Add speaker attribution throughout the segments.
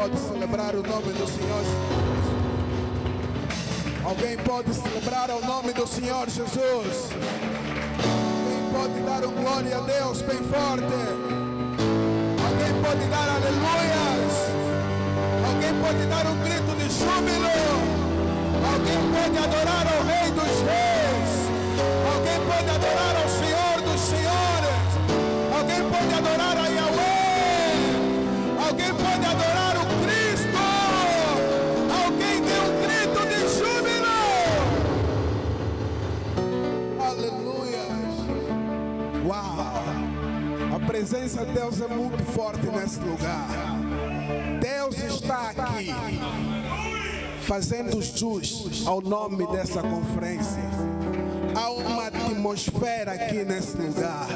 Speaker 1: pode celebrar o nome do Senhor? Alguém pode celebrar o nome do Senhor Jesus? Alguém pode dar um glória a Deus bem forte? Alguém pode dar aleluias? Alguém pode dar um grito de júbilo? Alguém pode adorar ao Rei dos Reis? Alguém pode adorar ao Senhor dos Senhores? Alguém pode adorar a Yahweh? Alguém pode adorar o Cristo? Alguém dê um grito de júbilo? Aleluia! Uau! A presença de Deus é muito forte nesse lugar. Deus está aqui, fazendo jus ao nome dessa conferência. Há uma atmosfera aqui nesse lugar.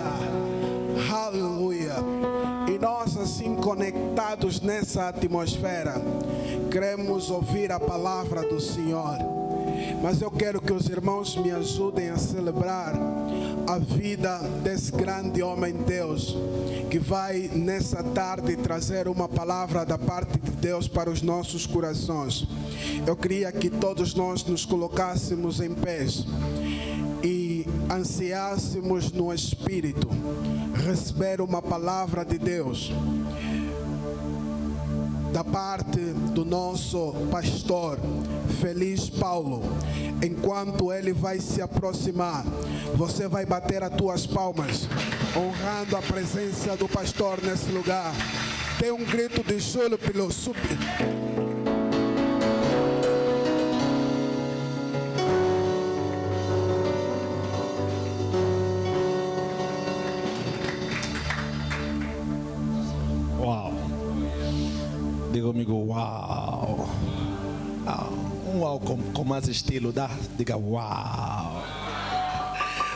Speaker 1: Aleluia. E nós assim conectados nessa atmosfera, queremos ouvir a palavra do Senhor. Mas eu quero que os irmãos me ajudem a celebrar a vida desse grande homem de Deus, que vai nessa tarde trazer uma palavra da parte de Deus para os nossos corações. Eu queria que todos nós nos colocássemos em pés e ansiássemos no Espírito receber uma palavra de Deus da parte do nosso pastor Feliz Paulo. Enquanto ele vai se aproximar, você vai bater as tuas palmas, honrando a presença do pastor nesse lugar. Dê um grito de júbilo pelo súbito.
Speaker 2: Diga comigo, uau. Um uau com mais estilo, dá? Diga uau.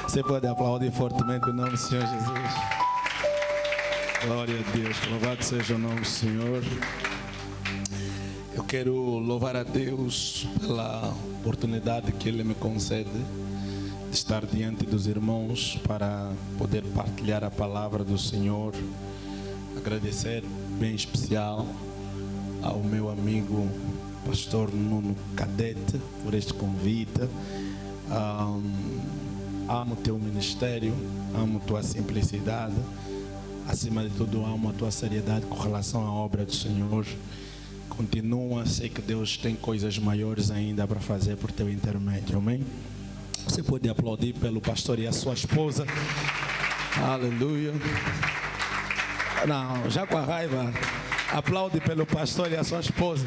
Speaker 2: Você pode aplaudir fortemente o nome do Senhor Jesus. Glória a Deus, louvado seja o nome do Senhor. Eu quero louvar a Deus pela oportunidade que Ele me concede de estar diante dos irmãos para poder partilhar a palavra do Senhor. Agradecer bem especial ao meu amigo pastor Nuno Cadete por este convite. Amo o teu ministério, amo tua simplicidade, acima de tudo amo a tua seriedade com relação à obra do Senhor. Continua, sei que Deus tem coisas maiores ainda para fazer por teu intermédio, amém? Você pode aplaudir pelo pastor e a sua esposa. Aleluia. Não, já com a raiva, aplaude pelo pastor e a sua esposa.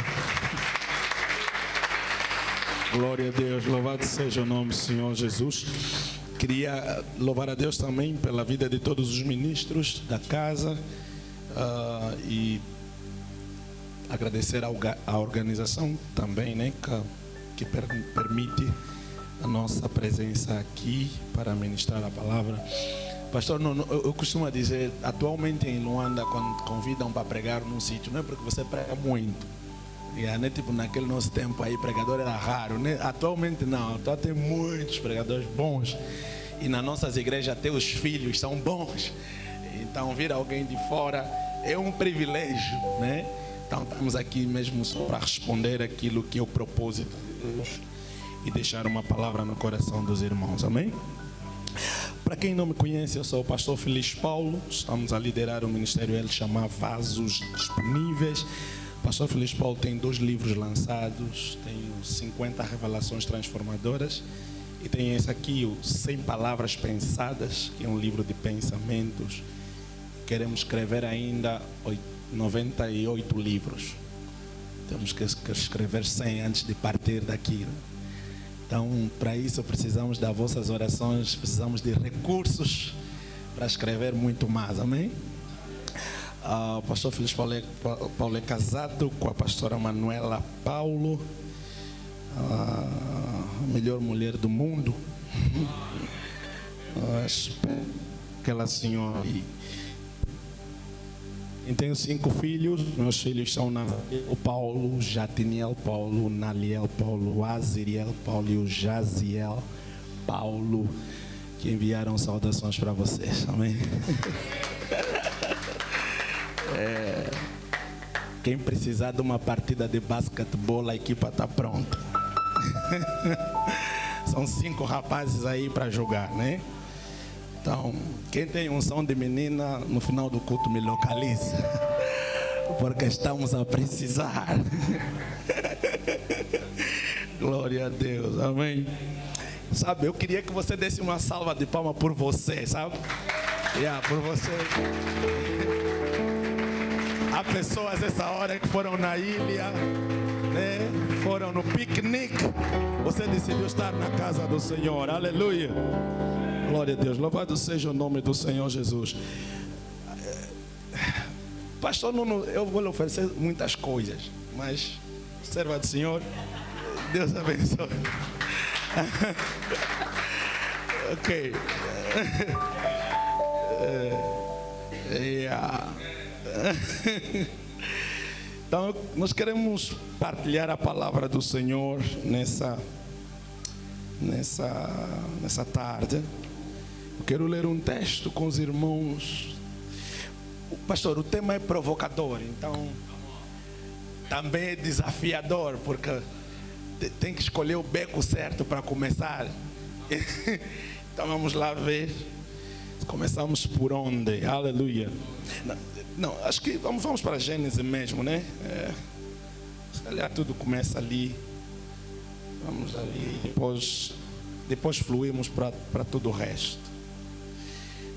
Speaker 2: Glória a Deus, louvado seja o nome do Senhor Jesus. Queria louvar a Deus também pela vida de todos os ministros da casa e agradecer à organização também, né, que permite a nossa presença aqui para ministrar a palavra. Pastor, eu costumo dizer, atualmente em Luanda, quando convidam para pregar num sítio, não é porque você prega muito. Né? Tipo, naquele nosso tempo aí, pregador era raro, né? Atualmente não, atualmente tem muitos pregadores bons. E nas nossas igrejas até os filhos são bons. Então vir alguém de fora é um privilégio, né? Então estamos aqui mesmo só para responder aquilo que é o propósito de Deus e deixar uma palavra no coração dos irmãos, amém? Para quem não me conhece, eu sou o pastor Feliz Paulo. Estamos a liderar o ministério ele chama Vasos Disponíveis. O pastor Feliz Paulo tem 2 livros lançados, tem 50 revelações transformadoras e tem esse aqui, o 100 Palavras Pensadas, que é um livro de pensamentos. Queremos escrever ainda 98 livros. Temos que escrever 100 antes de partir daqui, né? Então, para isso precisamos das vossas orações, precisamos de recursos para escrever muito mais, amém? O pastor Feliz Paulo é casado com a pastora Manuela Paulo, a melhor mulher do mundo. Aquela senhora. Eu tenho 5 filhos, meus filhos são o Paulo, Jatiniel Paulo, Naliel Paulo, Aziriel Paulo e o Jaziel Paulo, que enviaram saudações para vocês, amém? Quem precisar de uma partida de basquetebol, a equipa está pronta. São 5 rapazes aí para jogar, né? Então, quem tem unção de menina, no final do culto me localiza. Porque estamos a precisar. Glória a Deus, amém. Sabe, eu queria que você desse uma salva de palmas por você, sabe? Por você. Há pessoas essa hora que foram na ilha, né? Foram no piquenique. Você decidiu estar na casa do Senhor, aleluia. Glória a Deus, louvado seja o nome do Senhor Jesus. Pastor Nuno, eu vou lhe oferecer muitas coisas, mas, serva do Senhor, Deus abençoe. Ok. Então, nós queremos partilhar a palavra do Senhor nessa tarde. Eu quero ler um texto com os irmãos. Pastor, o tema é provocador, então também é desafiador, porque tem que escolher o beco certo para começar. Então vamos lá ver. Começamos por onde? Aleluia. Não, acho que vamos para a Gênesis mesmo, né? Se calhar tudo começa ali. Vamos ali, depois fluímos para todo o resto.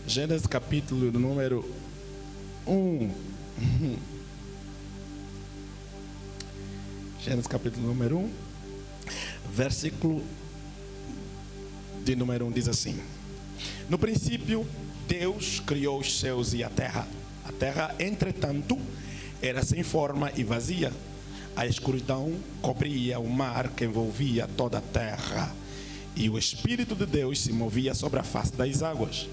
Speaker 2: Gênesis capítulo número 1. Gênesis capítulo número 1, versículo de número 1 diz assim: no princípio Deus criou os céus e a terra. A terra, entretanto, era sem forma e vazia. A escuridão cobria o mar que envolvia toda a terra, e o Espírito de Deus se movia sobre a face das águas.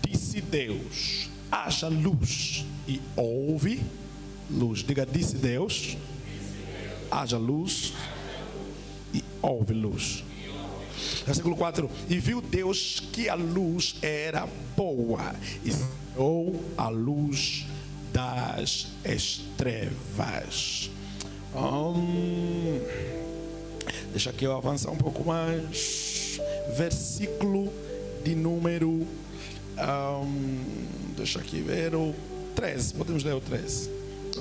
Speaker 2: Disse Deus: haja luz, e houve luz. Diga, disse Deus: haja luz, e houve luz. Versículo 4: e viu Deus que a luz era boa, e separou a luz das trevas. Deixa aqui eu avançar um pouco mais. Versículo de número deixa aqui ver o 13. Podemos ler o 13?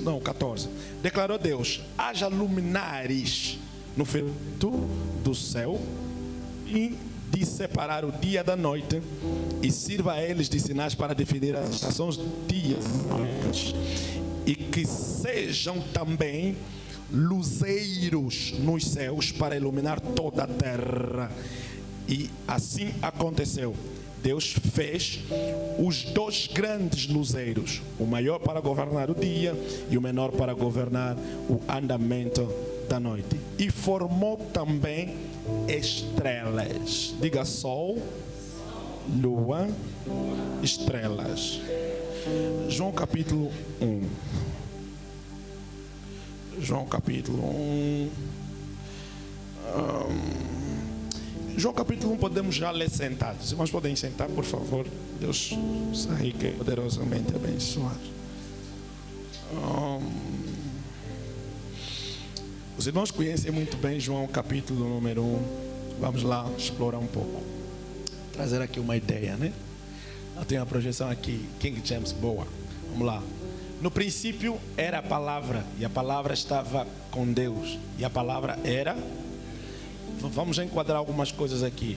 Speaker 2: Não, o 14. Declarou Deus: haja luminares no firmamento do céu, e de separar o dia da noite, e sirva a eles de sinais para definir as estações dias, e que sejam também luzeiros nos céus para iluminar toda a terra. E assim aconteceu. Deus fez os 2 grandes luzeiros, o maior para governar o dia e o menor para governar o andamento da noite. E formou também estrelas. Diga: sol, lua, estrelas. João capítulo 1. João capítulo 1. João capítulo 1 podemos já ler sentados. Os irmãos podem sentar, por favor. Deus os rique poderosamente abençoar. Os irmãos conhecem muito bem João capítulo número 1. Vamos lá explorar um pouco. Trazer aqui uma ideia, né? Eu tenho a projeção aqui, King James, boa. Vamos lá. No princípio era a palavra, e a palavra estava com Deus, e a palavra era... Vamos enquadrar algumas coisas aqui.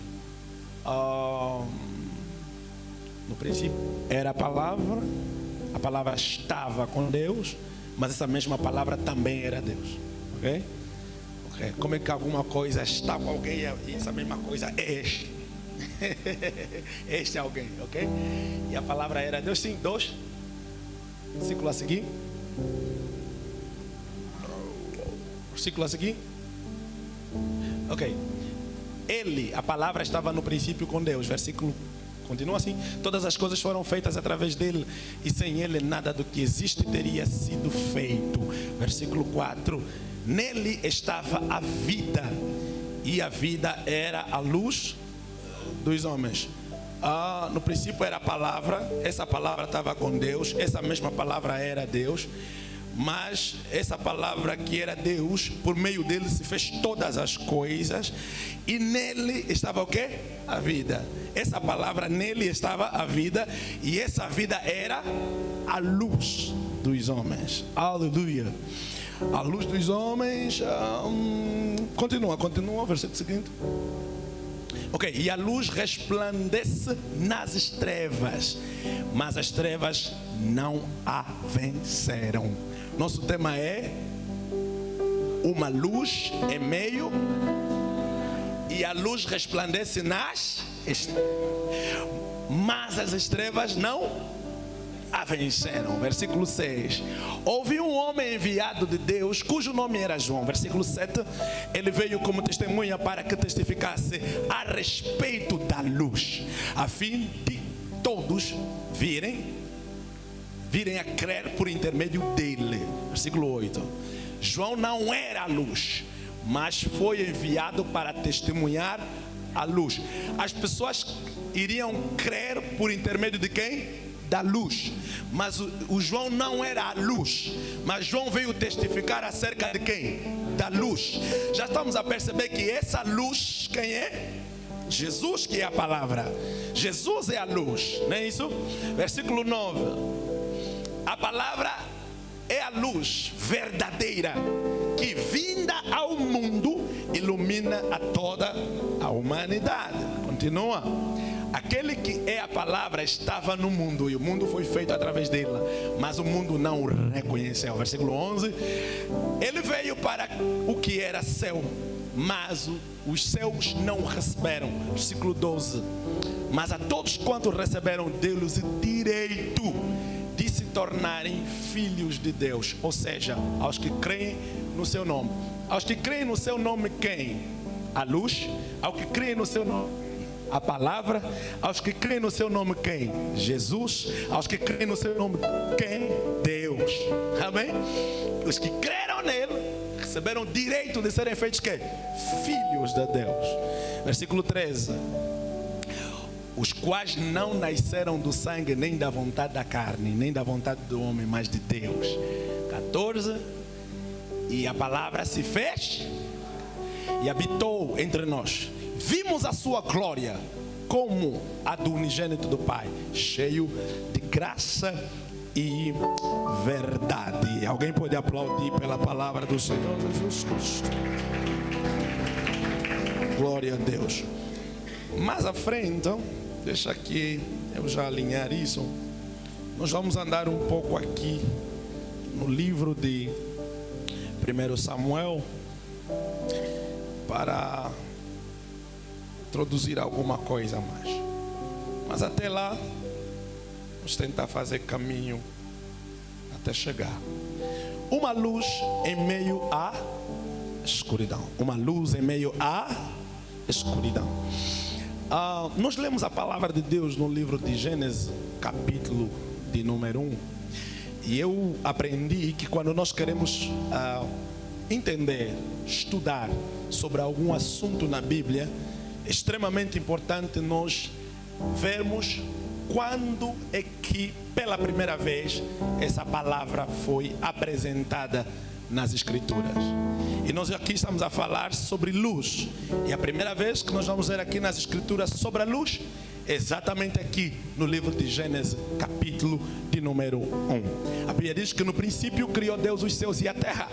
Speaker 2: No princípio era a palavra estava com Deus, mas essa mesma palavra também era Deus. Ok? Como é que alguma coisa está com alguém e essa mesma coisa é este? Este é alguém, ok? E a palavra era Deus, sim, 2. Versículo a seguir. Versículo a seguir. Ok. Ele, a palavra estava no princípio com Deus. Versículo continua assim: todas as coisas foram feitas através dele, e sem ele nada do que existe teria sido feito. Versículo 4: nele estava a vida, e a vida era a luz dos homens. No princípio era a palavra, essa palavra estava com Deus, essa mesma palavra era Deus. Mas essa palavra que era Deus, por meio dele se fez todas as coisas, e nele estava o quê? A vida. Essa palavra, nele estava a vida, e essa vida era a luz dos homens. Aleluia. A luz dos homens. Continua, versículo seguinte. Ok, e a luz resplandece nas trevas, mas as trevas não a venceram. Nosso tema é uma luz em meio, e a luz resplandece nas trevas, mas as trevas não a venceram. Versículo 6. Houve um homem enviado de Deus, cujo nome era João. Versículo 7. Ele veio como testemunha para que testificasse a respeito da luz, a fim de todos virem a crer por intermédio dele. Versículo 8. João não era a luz, mas foi enviado para testemunhar a luz. As pessoas iriam crer por intermédio de quem? Da luz. Mas o João não era a luz, mas João veio testificar acerca de quem? Da luz. Já estamos a perceber que essa luz, quem é? Jesus, que é a palavra. Jesus é a luz, não é isso? Versículo 9. A palavra é a luz verdadeira, que vinda ao mundo ilumina a toda a humanidade. Continua. Aquele que é a palavra estava no mundo, e o mundo foi feito através dela, mas o mundo não o reconheceu. Versículo 11. Ele veio para o que era seu, mas os seus não o receberam. Versículo 12. Mas a todos quantos receberam, deu-lhes o direito de se tornarem filhos de Deus, ou seja, aos que creem no seu nome. Aos que creem no seu nome, quem? A luz. Aos que creem no seu nome, a palavra. Aos que creem no seu nome, quem? Jesus. Aos que creem no seu nome, quem? Deus. Amém? Os que creram nele receberam direito de serem feitos quê? Filhos de Deus. Versículo 13. Os quais não nasceram do sangue, nem da vontade da carne, nem da vontade do homem, mas de Deus. 14. E a palavra se fez e habitou entre nós. Vimos a sua glória como a do unigênito do Pai, cheio de graça e verdade. Alguém pode aplaudir pela palavra do Senhor Jesus Cristo? Glória a Deus. Mais à frente, então, deixa aqui eu já alinhar isso. Nós vamos andar um pouco aqui no livro de 1 Samuel para introduzir alguma coisa a mais. Mas até lá, vamos tentar fazer caminho até chegar. Uma luz em meio à escuridão. Uma luz em meio à escuridão. Nós lemos a palavra de Deus no livro de Gênesis, capítulo de número 1. E eu aprendi que quando nós queremos entender, estudar sobre algum assunto na Bíblia, é extremamente importante nós vermos quando é que pela primeira vez essa palavra foi apresentada nas Escrituras. E nós aqui estamos a falar sobre luz. E a primeira vez que nós vamos ver aqui nas Escrituras sobre a luz, exatamente aqui no livro de Gênesis, capítulo de número 1. A Bíblia diz que no princípio criou Deus os céus e a terra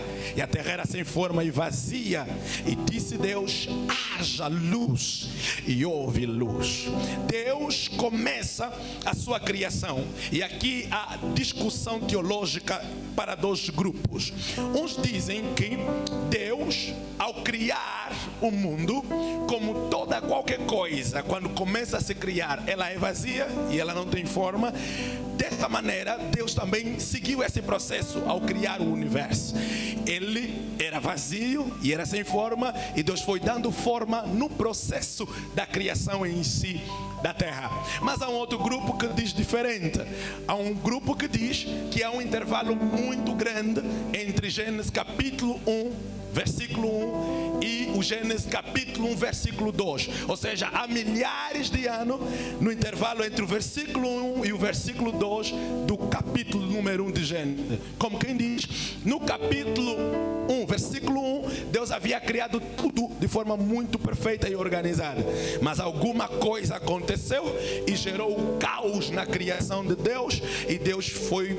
Speaker 2: era sem forma e vazia, e disse Deus: haja luz, e houve luz. Deus começa a sua criação, e aqui há discussão teológica para dois grupos. Uns dizem que Deus, ao criar o mundo, como qualquer coisa, quando começa a se criar, ela é vazia e ela não tem forma. Dessa maneira, Deus também seguiu esse processo ao criar o universo. Ele era vazio e era sem forma, e Deus foi dando forma no processo da criação em si da terra. Mas há um outro grupo que diz diferente. Há um grupo que diz que há um intervalo muito grande entre Gênesis capítulo 1 versículo 1, e o Gênesis capítulo 1, versículo 2. Ou seja, há milhares de anos no intervalo entre o versículo 1 e o versículo 2 do capítulo número 1 de Gênesis. Como quem diz, no capítulo 1, versículo 1, Deus havia criado tudo de forma muito perfeita e organizada. Mas alguma coisa aconteceu e gerou um caos na criação de Deus, e Deus foi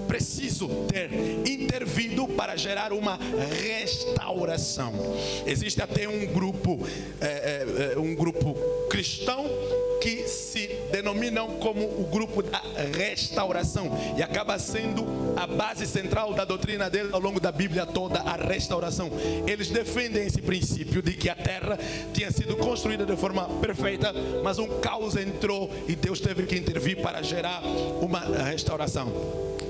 Speaker 2: preciso ter intervido para gerar uma restauração. Existe até um grupo cristão que se denominam como o grupo da restauração, e acaba sendo a base central da doutrina dele ao longo da Bíblia toda, a restauração. Eles defendem esse princípio de que a terra tinha sido construída de forma perfeita, mas um caos entrou e Deus teve que intervir para gerar uma restauração.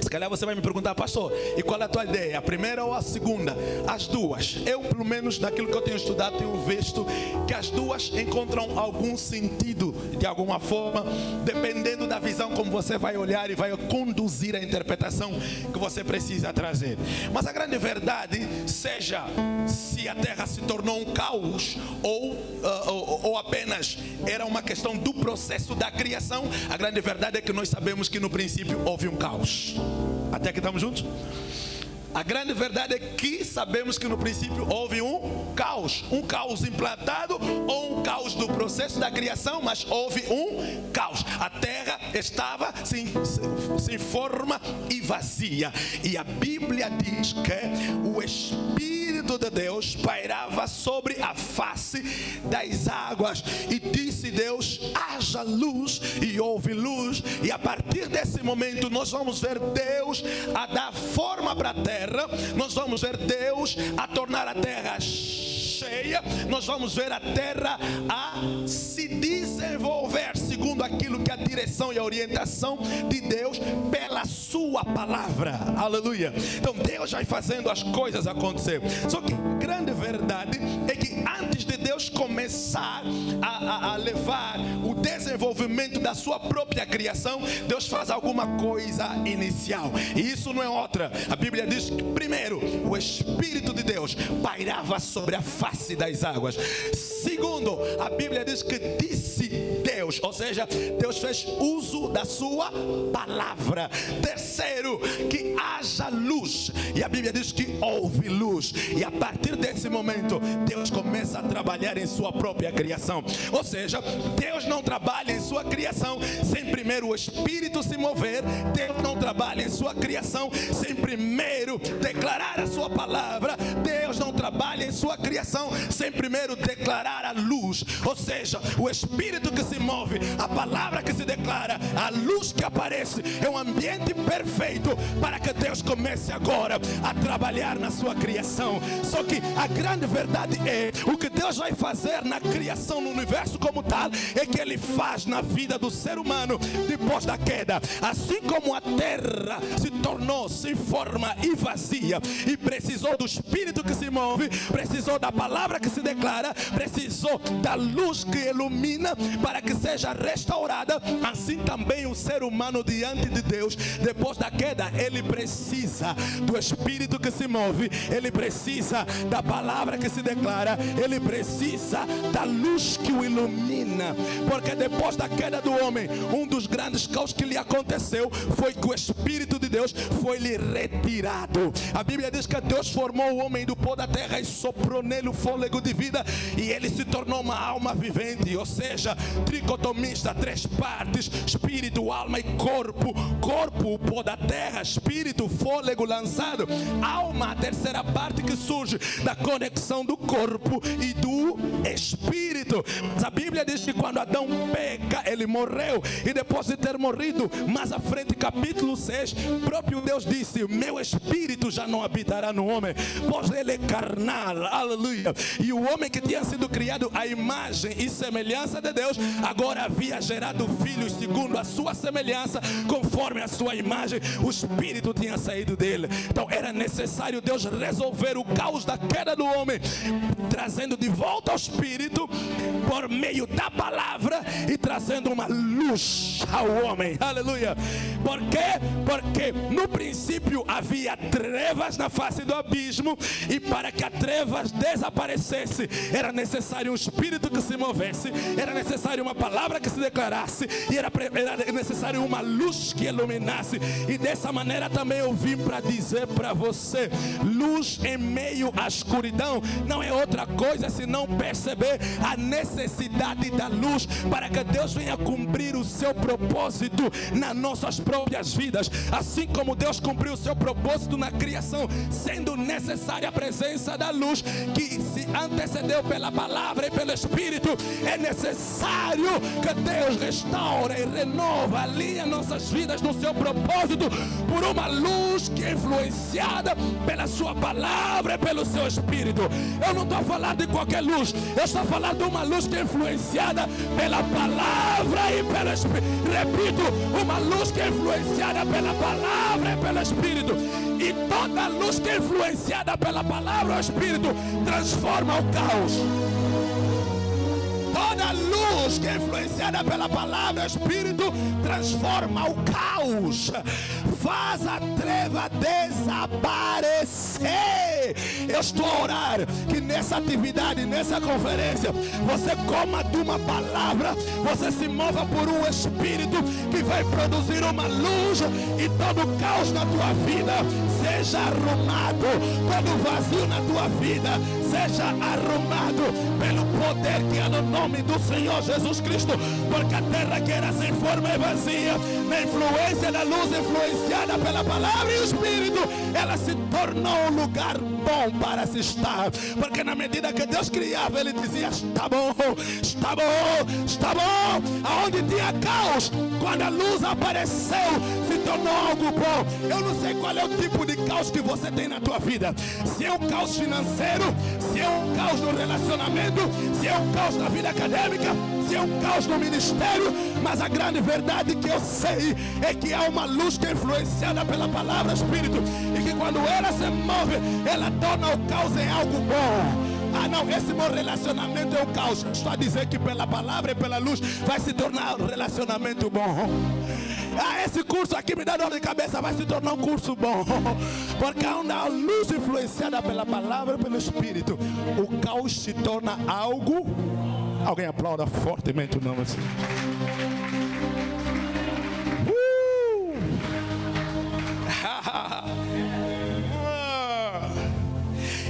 Speaker 2: Se calhar você vai me perguntar: pastor, e qual é a tua ideia? A primeira ou a segunda? As duas. Eu, pelo menos naquilo que eu tenho estudado, tenho visto que as duas encontram algum sentido, de alguma forma, dependendo da visão como você vai olhar e vai conduzir a interpretação que você precisa trazer. Mas a grande verdade, seja se a terra se tornou um caos ou apenas era uma questão do processo da criação, a grande verdade é que nós sabemos que no princípio houve um caos. Até que estamos juntos? A grande verdade é que sabemos que no princípio houve um caos implantado ou um caos do processo da criação, mas houve um caos. A terra estava sem forma e vazia, e a Bíblia diz que o Espírito de Deus pairava sobre a face das águas, e disse Deus: haja luz, e houve luz. E a partir desse momento nós vamos ver Deus a dar forma para a terra. Nós vamos ver Deus a tornar a terra cheia. Nós vamos ver a terra a se desenvolver segundo aquilo que a direção e a orientação de Deus pela sua palavra. Aleluia. Então Deus vai fazendo as coisas acontecer. Só que a grande verdade é que antes de Deus começar a levar o desenvolvimento da sua própria criação, Deus faz alguma coisa inicial. E isso não é outra. A Bíblia diz que primeiro o Espírito de Deus pairava sobre a face das águas. Segundo, a Bíblia diz que disse Deus, ou seja, Deus fez uso da sua palavra. Terceiro, que haja luz, e a Bíblia diz que houve luz. E a partir desse momento Deus começa a trabalhar em sua própria criação. Ou seja, Deus não trabalha em sua criação sem primeiro o Espírito se mover. Deus não trabalha em sua criação sem primeiro declarar a sua palavra. Deus não trabalha em sua criação sem primeiro declarar a luz. Ou seja, o Espírito que se move, a palavra que se declara, a luz que aparece, é um ambiente perfeito para que Deus comece agora a trabalhar na sua criação. Só que a grande verdade é, o que Deus vai fazer na criação, no universo como tal, é que Ele faz na vida do ser humano depois da queda. Assim como a terra se tornou sem forma e vazia, e precisou do Espírito que se move, precisou da palavra que se declara, precisou da luz que ilumina para que seja restaurada, assim também o ser humano diante de Deus, depois da queda, ele precisa do Espírito que se move, ele precisa da palavra que se declara, ele precisa da luz que o ilumina. Porque depois da queda do homem, um dos grandes caos que lhe aconteceu foi que o Espírito de Deus foi lhe retirado. A Bíblia diz que Deus formou o homem do pó da terra e soprou nele o fôlego de vida, e ele se tornou uma alma vivente, ou seja, tricotomista, três partes: espírito, alma e corpo. Corpo, o pó da terra; espírito, fôlego lançado; alma, a terceira parte que surge da conexão do corpo e do espírito. Mas a Bíblia diz que quando Adão peca, ele morreu, e depois de ter morrido, mais à frente, capítulo 6, próprio Deus disse: meu espírito já não habitará no homem, pois ele é carnal. Aleluia. E o homem que tinha sido criado à imagem e semelhança de Deus, agora havia gerado filhos segundo a sua semelhança, conforme a sua imagem. O espírito tinha saído dele. Então era necessário Deus resolver o caos da queda do homem, trazendo de volta ao espírito por meio da palavra e trazendo uma luz ao homem. Aleluia. Por quê? Porque no princípio havia trevas na face do abismo, e para que a trevas desaparecesse, era necessário um espírito que se movesse, era necessário uma palavra que se declarasse, e era necessário uma luz que iluminasse. E dessa maneira também eu vim para dizer para você: luz em meio à escuridão não é outra coisa senão perceber a necessidade da luz para que Deus venha cumprir o seu propósito nas nossas próprias vidas. Assim como Deus cumpriu o seu propósito na criação, sendo necessária a presença da luz que se antecedeu pela palavra e pelo Espírito, é necessário que Deus restaure e renova, alinha nossas vidas no seu propósito por uma luz que é influenciada pela sua palavra e pelo seu Espírito. Eu não estou falando de qualquer luz, eu estou falando de uma luz que é influenciada pela palavra e pelo Espírito. Repito, uma luz que é influenciada pela palavra e pelo Espírito. E toda luz que é influenciada pela palavra e o Espírito transforma o caos. Toda luz que é influenciada pela palavra e o Espírito transforma o caos, faz a treva desaparecer. Eu estou a orar que nessa atividade, nessa conferência, você coma de uma palavra, você se mova por um Espírito que vai produzir uma luz, e todo caos na tua vida seja arrumado, todo vazio na tua vida seja arrumado pelo poder que é no nome do Senhor Jesus Cristo. Porque a terra que era sem forma e vazia, na influência da luz influenciada pela palavra e o Espírito, ela se tornou um lugar bom para se estar. Porque na medida que Deus criava, Ele dizia: está bom, está bom, está bom. Aonde tinha caos, quando a luz apareceu, se tornou algo bom. Eu não sei qual é o tipo de caos que você tem na tua vida. Se é um caos financeiro, se é um caos no relacionamento, se é um caos na vida acadêmica, se é um caos no ministério. Mas a grande verdade que eu sei é que há uma luz que é influenciada pela palavra Espírito, e que quando ela se move, ela torna o caos em algo bom. Ah não, esse meu relacionamento é um caos. Estou a dizer que pela palavra e pela luz vai se tornar um relacionamento bom. Ah, esse curso aqui me dá dor de cabeça, vai se tornar um curso bom. Porque onde a luz influenciada pela palavra e pelo Espírito, o caos se torna algo. Alguém aplauda fortemente o nome assim.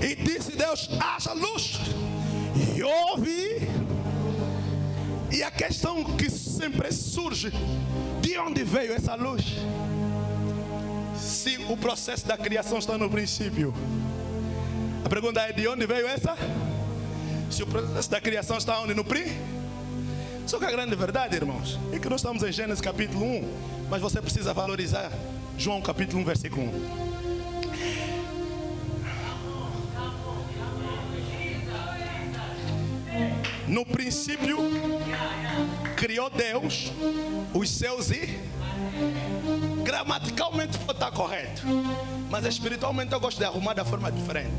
Speaker 2: E disse Deus: haja luz. E houve. E a questão que sempre surge: de onde veio essa luz? Se o processo da criação está no princípio, a pergunta é: de onde veio essa? Se o processo da criação está onde? No princípio. Só que a grande verdade, irmãos, é que nós estamos em Gênesis capítulo 1, mas você precisa valorizar João capítulo 1, versículo 1. No princípio criou Deus os céus e... Gramaticalmente pode estar correto, mas espiritualmente eu gosto de arrumar da forma diferente.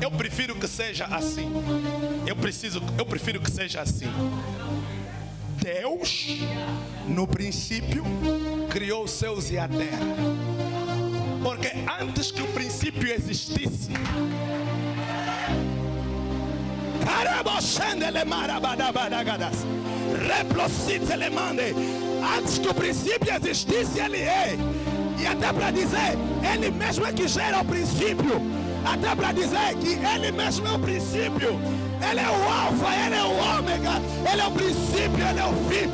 Speaker 2: Eu prefiro que seja assim. Eu prefiro que seja assim. Deus no princípio criou os céus e a terra. Porque antes que o princípio existisse, antes que o princípio existisse, Ele é. E até para dizer, Ele mesmo é que gera o princípio. Até para dizer que Ele mesmo é o princípio. Ele é o alfa, Ele é o ômega. Ele é o princípio, Ele é o fim.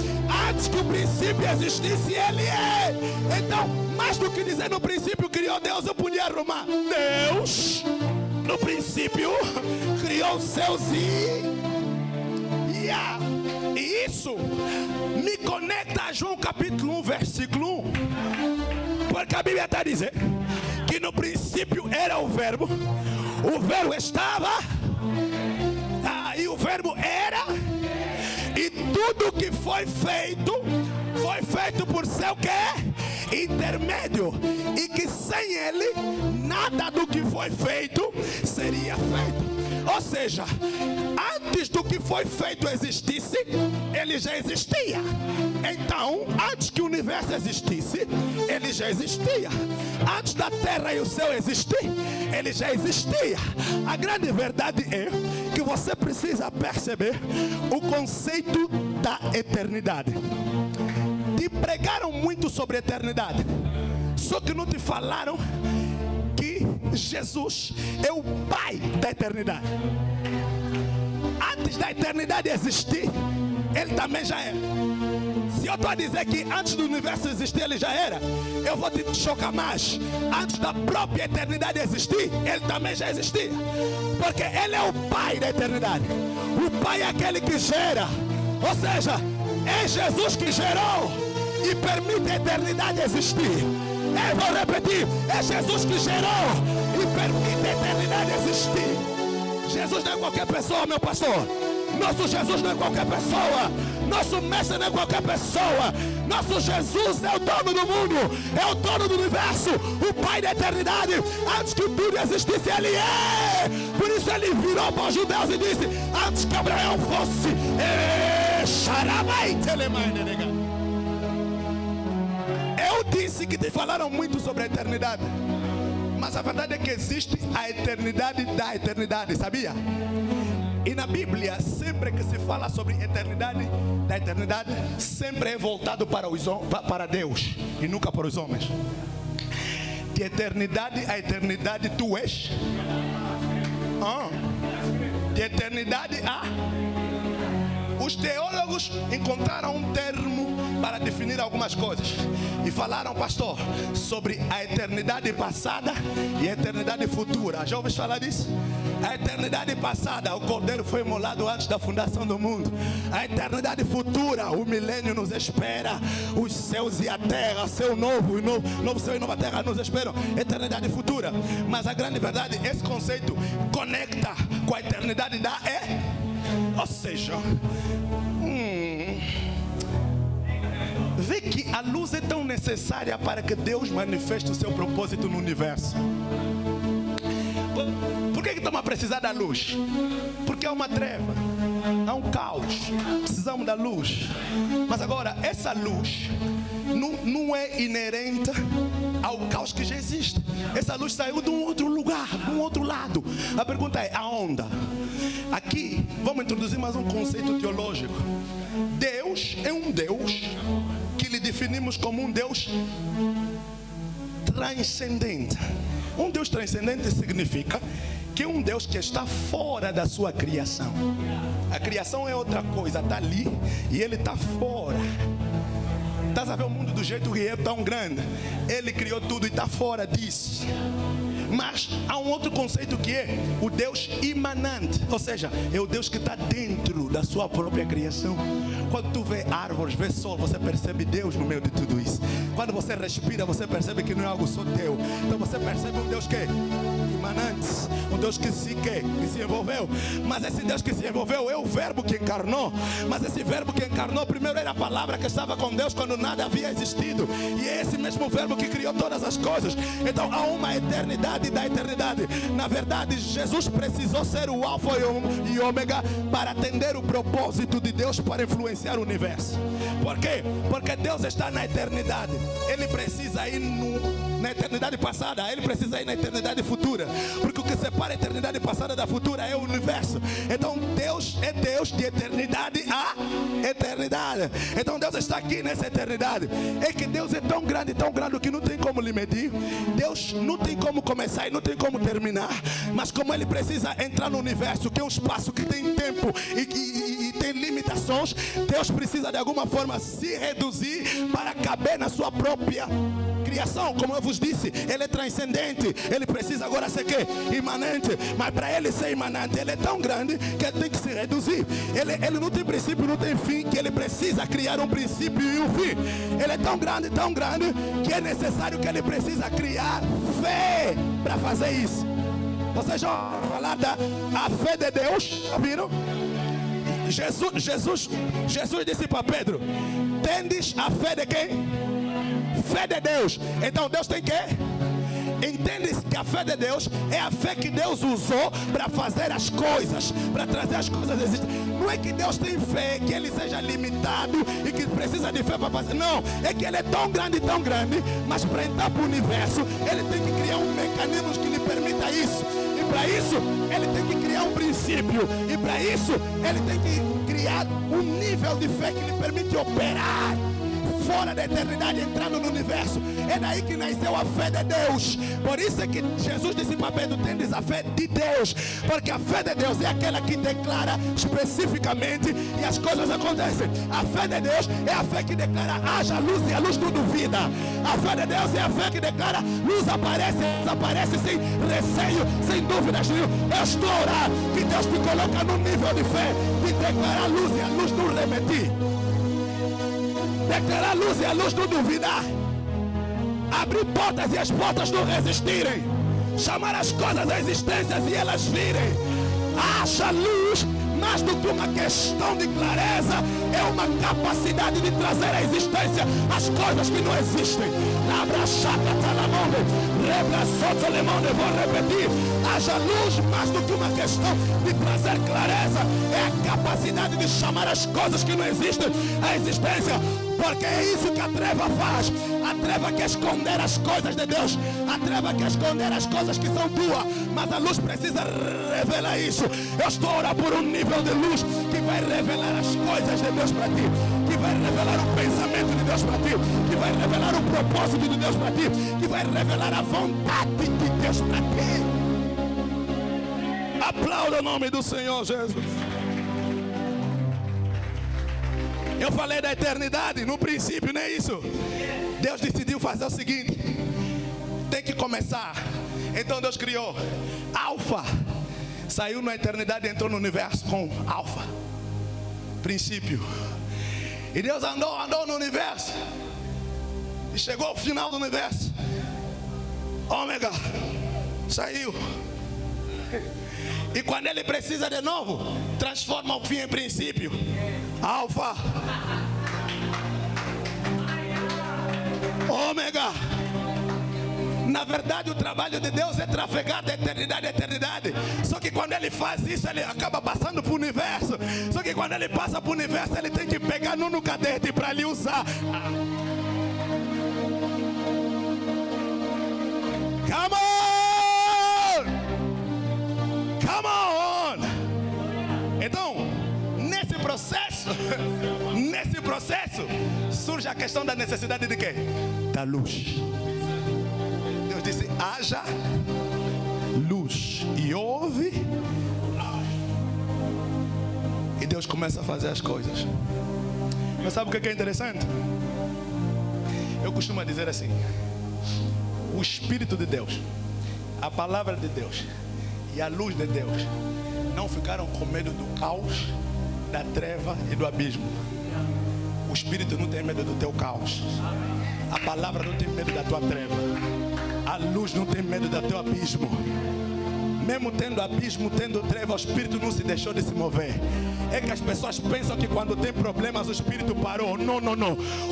Speaker 2: Antes que o princípio existisse, Ele é. Então, mais do que dizer no princípio criou Deus, eu podia arrumar. Deus no princípio criou os céus e isso me conecta a João capítulo 1, versículo 1. Porque a Bíblia está dizendo que no princípio era o verbo estava, e o verbo era, e tudo que foi feito foi feito por seu quê? Intermédio. E que sem ele, nada do que foi feito seria feito. Ou seja, antes do que foi feito existisse, ele já existia. Então, antes que o universo existisse, ele já existia. Antes da terra e o céu existir, ele já existia. A grande verdade é que você precisa perceber o conceito da eternidade. Te pregaram muito sobre eternidade, só que não te falaram que Jesus é o Pai da eternidade. Antes da eternidade existir, ele também já era. Se eu estou a dizer que antes do universo existir ele já era, eu vou te chocar mais. Antes da própria eternidade existir, ele também já existia. Porque ele é o Pai da eternidade. O Pai é aquele que gera. Ou seja, é Jesus que gerou e permite a eternidade existir. Eu vou repetir, é Jesus que gerou e permite a eternidade existir. Jesus não é qualquer pessoa, meu pastor. Nosso Jesus não é qualquer pessoa. Nosso mestre não é qualquer pessoa. Nosso Jesus é o dono do mundo, é o dono do universo, o Pai da eternidade. Antes que tudo existisse, ele é. Por isso ele virou para os judeus e disse: antes que Abraão fosse, eu disse que te falaram muito sobre a eternidade, mas a verdade é que existe a eternidade da eternidade, sabia? E na Bíblia, sempre que se fala sobre eternidade da eternidade, sempre é voltado para Deus e nunca para os homens. De eternidade a eternidade tu és. De eternidade a... Os teólogos encontraram um termo para definir algumas coisas e falaram, pastor, sobre a eternidade passada e a eternidade futura. Já ouviu falar disso? A eternidade passada, o cordeiro foi imolado antes da fundação do mundo. A eternidade futura, o milênio nos espera. Os céus e a terra, céu novo, novo céu e nova terra nos esperam. Eternidade futura. Mas a grande verdade, esse conceito conecta com a eternidade da ou seja, vê que a luz é tão necessária para que Deus manifeste o seu propósito no universo. Por que estamos a precisar da luz? Porque há uma treva, há um caos, precisamos da luz. Mas agora, essa luz não é inerente ao caos que já existe. Essa luz saiu de um outro lugar, de um outro lado. A pergunta é, aonde? Aqui, vamos introduzir mais um conceito teológico. Deus é um Deus que lhe definimos como um Deus transcendente. Um Deus transcendente significa que é um Deus que está fora da sua criação. A criação é outra coisa, está ali e ele está fora. Estás a ver o mundo do jeito que é tão grande? Ele criou tudo e está fora disso. Mas há um outro conceito que é o Deus imanente. Ou seja, é o Deus que está dentro da sua própria criação. Quando tu vê árvores, vê sol, você percebe Deus no meio de tudo isso. Quando você respira, você percebe que não é algo só teu. Então você percebe um Deus que é imanente, um Deus que se envolveu. Mas esse Deus que se envolveu é o verbo que encarnou. Mas esse verbo que encarnou primeiro era a palavra que estava com Deus quando nada havia existido. E é esse mesmo verbo que criou todas as coisas. Então há uma eternidade da eternidade. Na verdade, Jesus precisou ser o alfa e ômega para atender o propósito de Deus para influenciar o universo. Por quê? Porque Deus está na eternidade. Ele precisa ir na eternidade passada, ele precisa ir na eternidade futura. Porque o que separa a eternidade passada da futura é o universo. Então Deus é Deus de eternidade a eternidade. Então Deus está aqui nessa eternidade. É que Deus é tão grande que não tem como lhe medir. Deus não tem como começar e não tem como terminar. Mas como ele precisa entrar no universo, que é um espaço que tem tempo e tem limitações, Deus precisa de alguma forma se reduzir para caber na sua própria criação. Como eu vos disse, ele é transcendente. Ele precisa agora ser quê? Imanente. Mas para ele ser imanente, ele é tão grande que ele tem que se reduzir. Ele não tem princípio, não tem fim, que ele precisa criar um princípio e um fim. Ele é tão grande que é necessário que ele precisa criar fé para fazer isso. Vocês já ouviram falar da fé de Deus? Viram? Jesus disse para Pedro: tendes a fé de quem? Fé de Deus. Então Deus tem que... Entende-se que a fé de Deus é a fé que Deus usou para fazer as coisas, para trazer as coisas a existir. Não é que Deus tem fé, que Ele seja limitado e que precisa de fé para fazer. Não, é que Ele é tão grande, mas para entrar para o universo, Ele tem que criar um mecanismo que lhe permita isso. E para isso, Ele tem que criar um princípio. E para isso, Ele tem que criar um nível de fé que lhe permite operar fora da eternidade, entrando no universo. É daí que nasceu a fé de Deus. Por isso é que Jesus disse para Pedro: tendes a fé de Deus. Porque a fé de Deus é aquela que declara especificamente e as coisas acontecem. A fé de Deus é a fé que declara haja luz e a luz não duvida. A fé de Deus é a fé que declara luz aparece sem receio, sem dúvidas nenhuma. Eu estou a orar que Deus te coloca no nível de fé de declarar luz e a luz não remetir. Declarar a luz e a luz não duvidar. Abrir portas e as portas não resistirem. Chamar as coisas à existência e elas virem. Haja luz, mais do que uma questão de clareza, é uma capacidade de trazer à existência as coisas que não existem. Vou repetir: haja luz, mais do que uma questão de trazer clareza, é a capacidade de chamar as coisas que não existem à existência. Porque é isso que a treva faz. A treva quer esconder as coisas de Deus. A treva quer esconder as coisas que são tuas. Mas a luz precisa revelar isso. Eu estou a orar por um nível de luz que vai revelar as coisas de Deus para ti, que vai revelar o pensamento de Deus para ti, que vai revelar o propósito de Deus para ti, que vai revelar a vontade de Deus para ti. Aplauda o nome do Senhor Jesus. Eu falei da eternidade, no princípio, não é isso? Deus decidiu fazer o seguinte: tem que começar. Então Deus criou Alfa. Saiu na eternidade e entrou no universo com Alfa, princípio. E Deus andou no universo e chegou ao final do universo. Ômega saiu. E quando Ele precisa de novo, transforma o fim em princípio. Alfa, Ômega. Na verdade, o trabalho de Deus é trafegar da eternidade a eternidade. Só que quando Ele faz isso, Ele acaba passando para o universo. Só que quando Ele passa para o universo, Ele tem que pegar no cadete para lhe usar. Come on! Come on! Então, nesse processo, surge a questão da necessidade de quê? Da luz. Deus disse: haja luz. E houve luz. E Deus começa a fazer as coisas. Mas sabe o que é interessante? Eu costumo dizer assim: o Espírito de Deus, a palavra de Deus e a luz de Deus não ficaram com medo do caos, da treva e do abismo. O Espírito não tem medo do teu caos. A palavra não tem medo da tua treva. A luz não tem medo do teu abismo. Mesmo tendo abismo, tendo treva, o Espírito não se deixou de se mover. É que as pessoas pensam que quando tem problemas o Espírito parou. Não.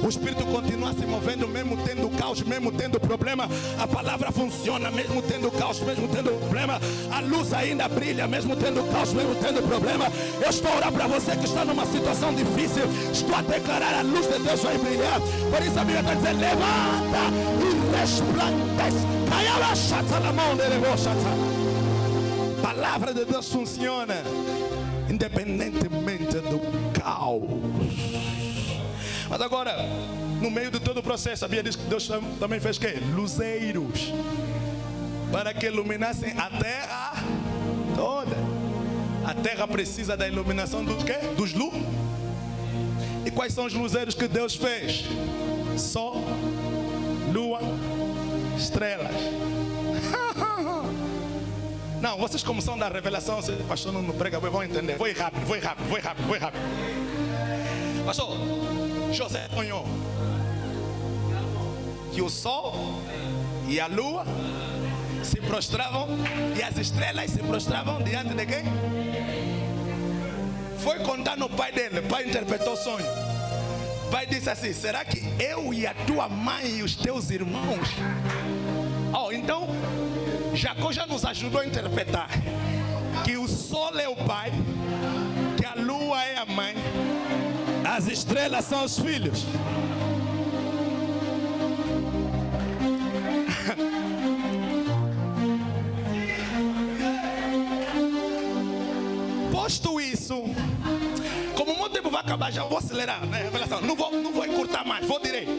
Speaker 2: O Espírito continua se movendo, mesmo tendo caos, mesmo tendo problema. A palavra funciona, mesmo tendo caos, mesmo tendo problema. A luz ainda brilha, mesmo tendo caos, mesmo tendo problema. Eu estou a orar para você que está numa situação difícil. Estou a declarar: a luz de Deus vai brilhar. Por isso a Bíblia está dizendo: levanta e resplandece. A palavra de Deus funciona independentemente do caos. Mas agora, no meio de todo o processo, a Bíblia diz que Deus também fez quê? Luzeiros, para que iluminassem a terra toda. A terra precisa da iluminação dos quê? Dos luz. E quais são os luzeiros que Deus fez? Sol, lua, estrelas. Não, vocês como são da revelação, o pastor não prega, vão entender. Foi rápido. Pastor, José sonhou que o sol e a lua se prostravam e as estrelas se prostravam diante de quem? foi contar no pai dele. O pai interpretou o sonho. O pai disse assim: será que eu e a tua mãe e os teus irmãos? Oh, então Jacó já nos ajudou a interpretar que o sol é o pai, que a lua é a mãe, as estrelas são os filhos. Posto isso, como o meu tempo vai acabar, já vou acelerar, né? Revelação. Não vou encurtar mais, vou direito.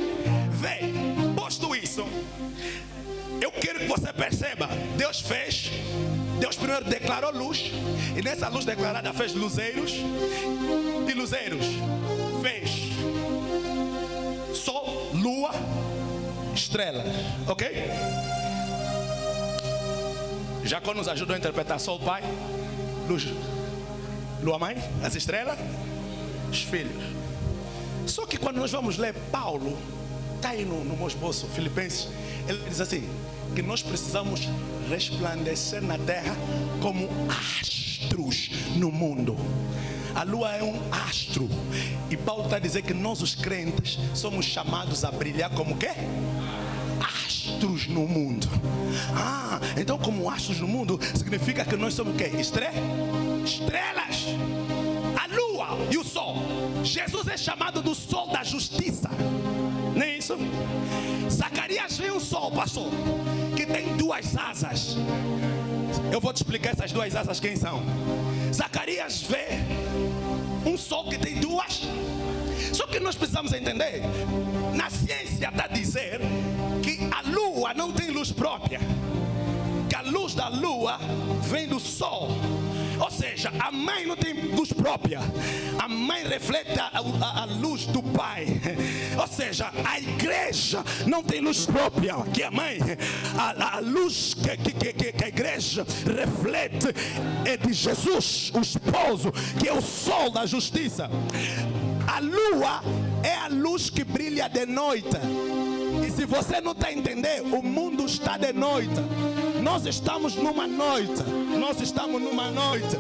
Speaker 2: Vem, posto isso, eu quero que você perceba: Deus fez, Deus primeiro declarou luz, e nessa luz declarada fez luzeiros, de luzeiros fez sol, lua, estrelas, ok? Jacó nos ajudou a interpretar sol, pai, luz, lua, mãe, as estrelas, os filhos. Só que quando nós vamos ler Paulo, está aí no meu esboço, Filipenses, ele diz assim, que nós precisamos resplandecer na terra como astros no mundo. A lua é um astro, e Paulo está a dizer que nós, os crentes, somos chamados a brilhar como quê? Astros no mundo. Então como astros no mundo, significa que nós somos o quê? Estrelas. A lua e o sol. Jesus é chamado do sol da justiça, não é isso? Zacarias vê um sol, pastor, que tem duas asas. Eu vou te explicar essas duas asas quem são. Zacarias vê um sol que tem duas. Só que nós precisamos entender, na ciência está a dizer que a lua não tem luz própria, que a luz da lua vem do sol. Ou seja, a mãe não tem luz própria, a mãe reflete a luz do pai. Ou seja, a igreja não tem luz própria, que a mãe, a luz que a igreja reflete é de Jesus, o esposo, que é o sol da justiça. A lua é a luz que brilha de noite. E se você não está entendendo, o mundo está de noite. Nós estamos numa noite. Nós estamos numa noite.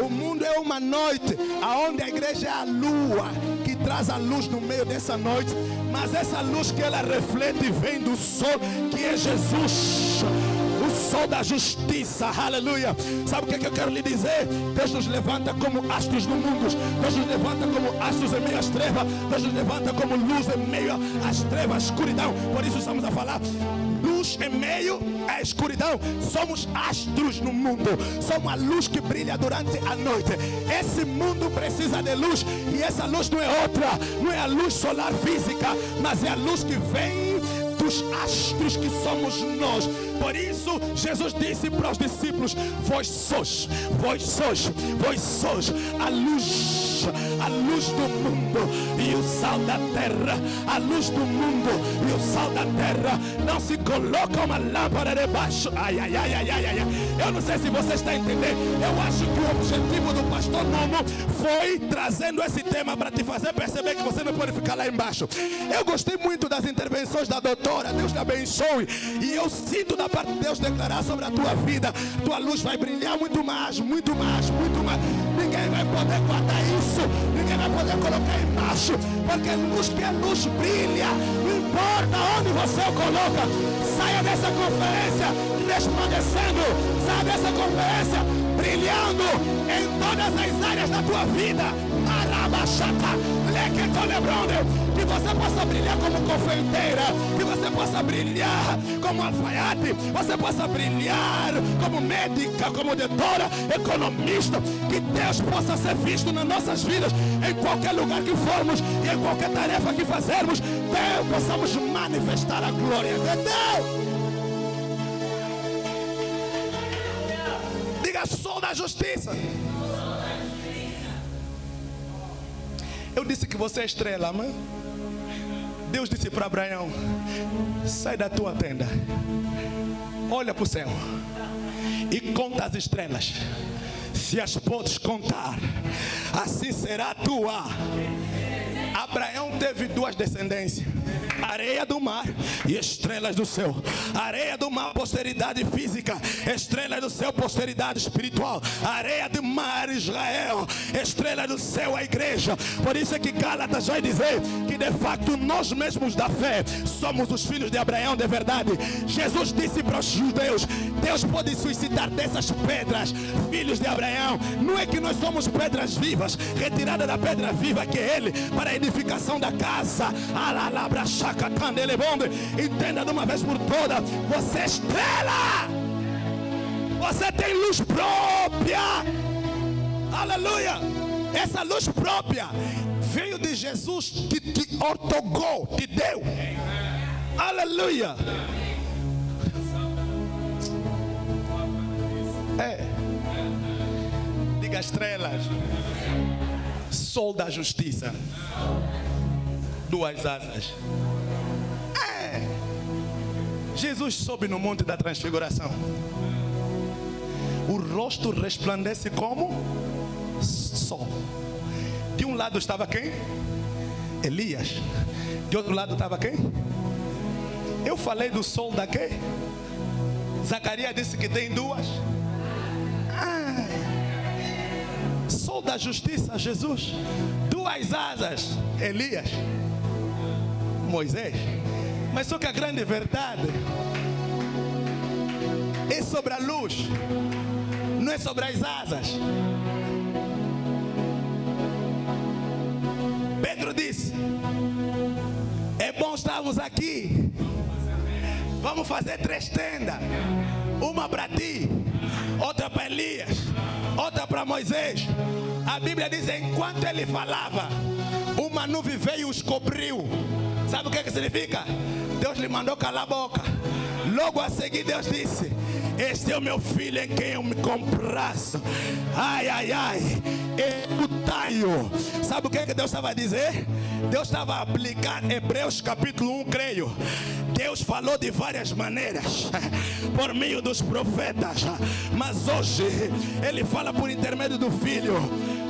Speaker 2: O mundo é uma noite, aonde a igreja é a lua que traz a luz no meio dessa noite. Mas essa luz que ela reflete vem do sol, que é Jesus, o sol da justiça. Aleluia. Sabe o que eu quero lhe dizer? Deus nos levanta como astros no mundo. Deus nos levanta como astros em meio às trevas. Deus nos levanta como luz em meio às trevas, à escuridão. Por isso estamos a falar luz em meio à escuridão. Somos astros no mundo. Somos a luz que brilha durante a noite. Esse mundo precisa de luz, e essa luz não é outra, não é a luz solar física, mas é a luz que vem dos astros que somos nós. Por isso Jesus disse para os discípulos: vós sois a luz do mundo e o sal da terra. A luz do mundo e o sal da terra não se coloca uma lâmpada debaixo. Eu não sei se você está entendendo. Eu acho que o objetivo do pastor Momo foi trazendo esse tema para te fazer perceber que você não pode ficar lá embaixo. Eu gostei muito das intervenções da doutora, Deus te abençoe, e eu sinto da parte de Deus declarar sobre a tua vida: tua luz vai brilhar muito mais, muito mais, muito mais. Ninguém vai poder guardar isso, ninguém vai poder colocar embaixo, porque luz que é luz brilha, não importa onde você o coloca. Saia dessa conferência resplandecendo, saia dessa conferência brilhando em todas as áreas da tua vida. Que você possa brilhar como confeiteira, que você possa brilhar como alfaiate, você possa brilhar como médica, como doutora, economista. Que Deus possa ser visto nas nossas vidas, em qualquer lugar que formos e em qualquer tarefa que fazermos. Deus, possamos manifestar a glória de Deus. Diga: sol da justiça. Eu disse que você é estrela, mãe. Deus disse para Abraão: sai da tua tenda, olha para o céu e conta as estrelas. Se as podes contar, assim será a tua. Abraão teve duas descendências. areia do mar e estrelas do céu. Areia do mar, posteridade física. Estrelas do céu, posteridade espiritual. Areia do mar, Israel. Estrelas do céu, a igreja. Por isso é que Gálatas vai dizer que de facto nós mesmos da fé somos os filhos de Abraão de verdade. Jesus disse para os judeus: Deus pode suscitar dessas pedras filhos de Abraão. Não é que nós somos pedras vivas, retirada da pedra viva que é Ele, para a edificação da casa. Entenda de uma vez por todas: você é estrela, você tem luz própria. Aleluia. Essa luz própria veio de Jesus, que te ortogou, te deu. Aleluia. Diga estrelas. Sol da justiça. Duas asas. Jesus sobe no monte da transfiguração. O rosto resplandece como sol. De um lado estava quem? Elias. De outro lado estava quem? Eu falei do sol da quê? Zacarias disse que tem duas. Sol da justiça, Jesus. Duas asas, Elias, Moisés. Mas só que a grande verdade é sobre a luz, não é sobre as asas. Pedro disse: é bom estarmos aqui. Vamos fazer 3 tendas. Uma para ti, outra para Elias, outra para Moisés. A Bíblia diz: enquanto ele falava, uma nuvem veio e os cobriu. Sabe o que significa? Deus lhe mandou calar a boca. Logo a seguir Deus disse: este é o meu filho em quem eu me comprazo. Ai, ai, ai, escutai-o. Sabe o que Deus estava a dizer? Deus estava a aplicar Hebreus capítulo 1, creio. Deus falou de várias maneiras por meio dos profetas, mas hoje Ele fala por intermédio do Filho.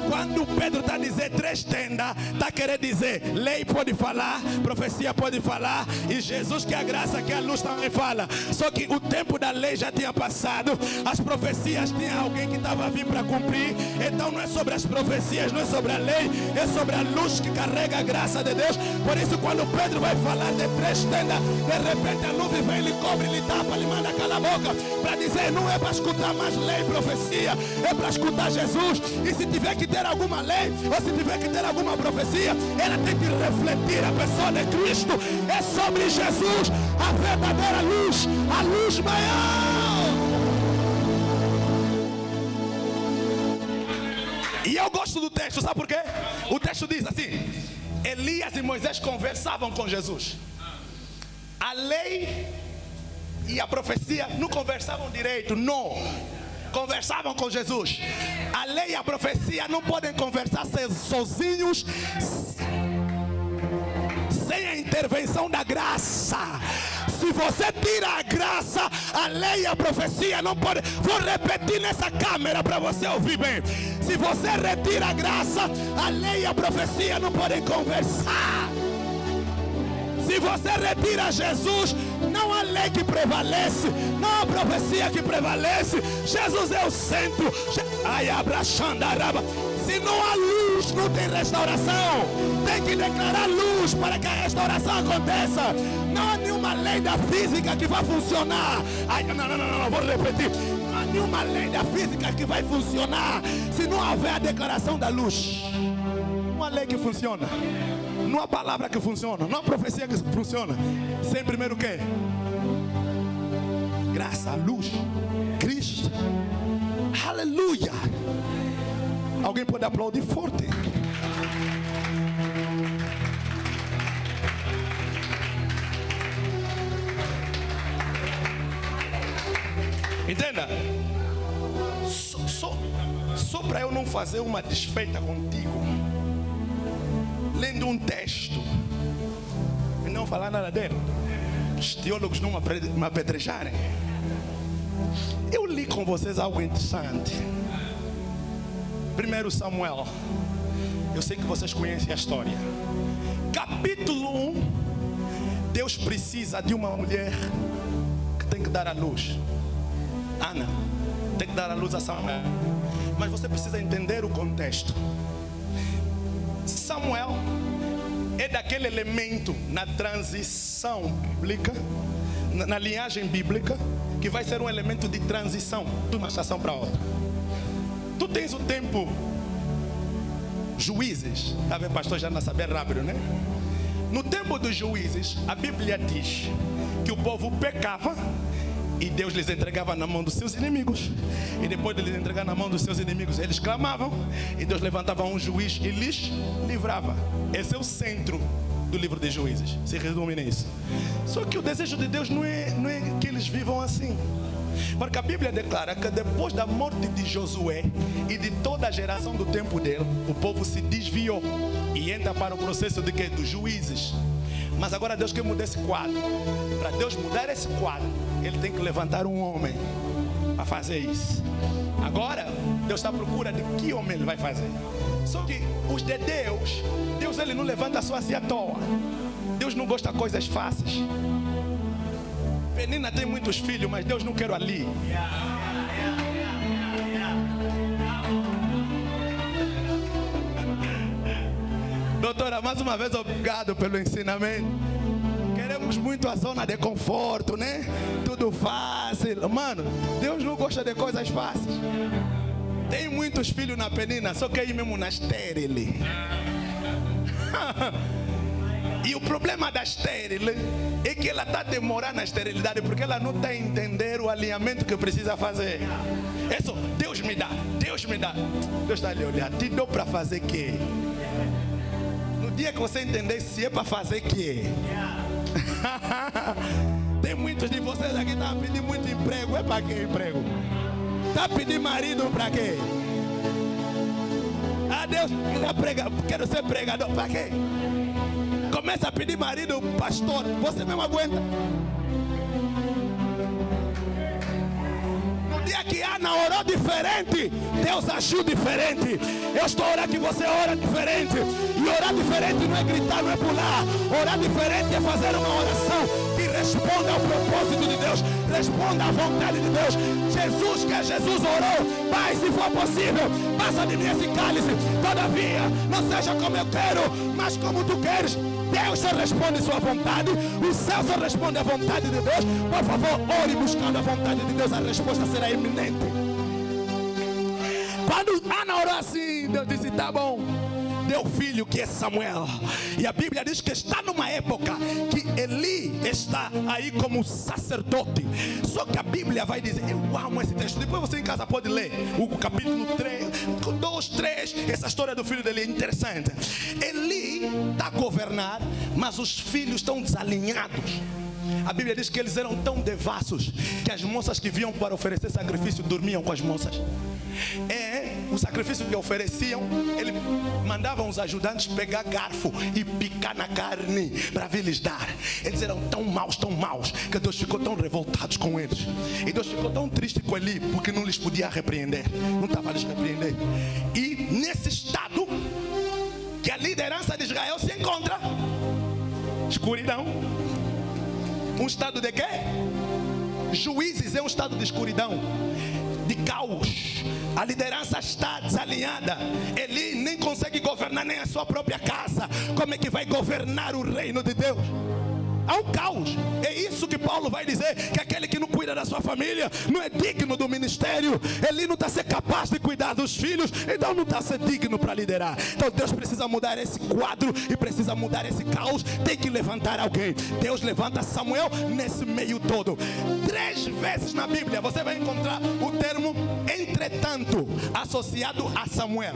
Speaker 2: Quando Pedro está a dizer 3 tendas, está querendo dizer: lei pode falar, profecia pode falar, e Jesus, que é a graça, que é a luz, também fala. Só que o tempo da lei já tinha passado, as profecias tinha alguém que estava a vir para cumprir. Então não é sobre as profecias, não é sobre a lei, é sobre a luz que carrega a graça de Deus. Por isso, quando Pedro vai falar de 3 tendas, de repente a nuvem vem, ele cobre, ele tapa, ele manda calar a boca, para dizer: não é para escutar mais lei e profecia, é para escutar Jesus. E se tiver que ter alguma lei, ou se tiver que ter alguma profecia, ela tem que refletir a pessoa de Cristo. É sobre Jesus, a verdadeira luz, a luz maior. E eu gosto do texto, sabe por quê? O texto diz assim: Elias e Moisés conversavam com Jesus. A lei e a profecia não conversavam direito, não. Conversavam com Jesus. A lei e a profecia não podem conversar sozinhos, sem a intervenção da graça. Se você tira a graça, a lei e a profecia não podem. Vou repetir nessa câmera para você ouvir bem. Se você retira a graça, a lei e a profecia não podem conversar. Se você retira Jesus, não há lei que prevalece, não há profecia que prevalece. Jesus é o centro. Ai, abraxandaraba. Se não há luz, não tem restauração. Tem que declarar luz para que a restauração aconteça. Não há nenhuma lei da física que vai funcionar. Ai, não, vou repetir. Não há nenhuma lei da física que vai funcionar se não houver a declaração da luz. Não há lei que funciona, não há palavra que funciona, não há profecia que funciona sem primeiro o quê? Graça, luz, Cristo. Aleluia. Alguém pode aplaudir forte? Entenda. Só para eu não fazer uma desfeita contigo, lendo um texto e não falar nada dele, os teólogos não me apedrejarem, eu li com vocês algo interessante. 1 Samuel, eu sei que vocês conhecem a história. Capítulo 1, Deus precisa de uma mulher que tem que dar à luz. Ana tem que dar à luz a Samuel. Mas você precisa entender o contexto. Samuel é daquele elemento na transição bíblica, na linhagem bíblica, que vai ser um elemento de transição de uma estação para outra. Tu tens o tempo Juízes, está vendo, pastor, já não saber rápido, né? No tempo dos juízes, a Bíblia diz que o povo pecava e Deus lhes entregava na mão dos seus inimigos. E depois de lhes entregar na mão dos seus inimigos, eles clamavam e Deus levantava um juiz e lhes livrava. Esse é o centro do livro de Juízes, se resume nisso. Só que o desejo de Deus não é que eles vivam assim. Porque a Bíblia declara que depois da morte de Josué e de toda a geração do tempo dele, o povo se desviou e entra para o processo de quê? Dos juízes. Mas agora Deus quer mudar esse quadro. Para Deus mudar esse quadro, Ele tem que levantar um homem para fazer isso. Agora Deus está à procura de que homem Ele vai fazer. Só que os de Deus Ele não levanta só assim à toa. Deus não gosta de coisas fáceis. Penina tem muitos filhos, mas Deus não quer ali. Doutora, mais uma vez obrigado pelo ensinamento. Queremos muito a zona de conforto, né? Tudo fácil. Mano, Deus não gosta de coisas fáceis. Tem muitos filhos na Penina, só quer ir mesmo na estéril. E o problema da estéril é que ela está demorando na esterilidade porque ela não está a entender o alinhamento que precisa fazer. É só, Deus me dá, Deus me dá. Deus está ali olhando, te dou para fazer o quê? No dia que você entender se é para fazer o quê? Tem muitos de vocês aqui que estão pedindo muito emprego. É para que emprego? Está pedindo marido para quê? Ah, Deus, quero ser pregador. Para quê? Começa a pedir marido, pastor. Você mesmo aguenta? No dia que Ana orou diferente, Deus agiu diferente. Eu estou orando que você ora diferente. E orar diferente não é gritar, não é pular. Orar diferente é fazer uma oração que responda ao propósito de Deus, responda à vontade de Deus. Jesus orou: Pai, se for possível, passa de mim esse cálice. Todavia, não seja como eu quero, mas como tu queres. Deus só responde sua vontade. O céu só responde a vontade de Deus. Por favor, ore buscando a vontade de Deus. A resposta será iminente. Quando Ana orou assim, Deus disse: tá bom. Deu filho, que é Samuel. E a Bíblia diz que está numa época que Eli está aí como sacerdote. Só que a Bíblia vai dizer, eu amo esse texto. Depois você em casa pode ler o capítulo 3, 2, 3. Essa história do filho dele é interessante. Eli está a governar, mas os filhos estão desalinhados. A Bíblia diz que eles eram tão devassos que as moças que vinham para oferecer sacrifício dormiam com as moças. O sacrifício que ofereciam, ele mandavam os ajudantes pegar garfo e picar na carne para vir lhes dar. Eles eram tão maus, que Deus ficou tão revoltado com eles. E Deus ficou tão triste com Eli, porque não lhes podia repreender. Não estava a lhes repreender. E nesse estado que a liderança de Israel se encontra, escuridão. Um estado de quê? Juízes é um estado de escuridão, de caos. A liderança está desalinhada. Eli nem consegue governar nem a sua própria casa. Como é que vai governar o reino de Deus? Há um caos. É isso que Paulo vai dizer, que aquele que não cuida da sua família não é digno do ministério. Ele não está a ser capaz de cuidar dos filhos, então não está a ser digno para liderar. Então Deus precisa mudar esse quadro e precisa mudar esse caos. Tem que levantar alguém. Deus levanta Samuel nesse meio todo. 3 vezes na Bíblia você vai encontrar o termo entretanto associado a Samuel.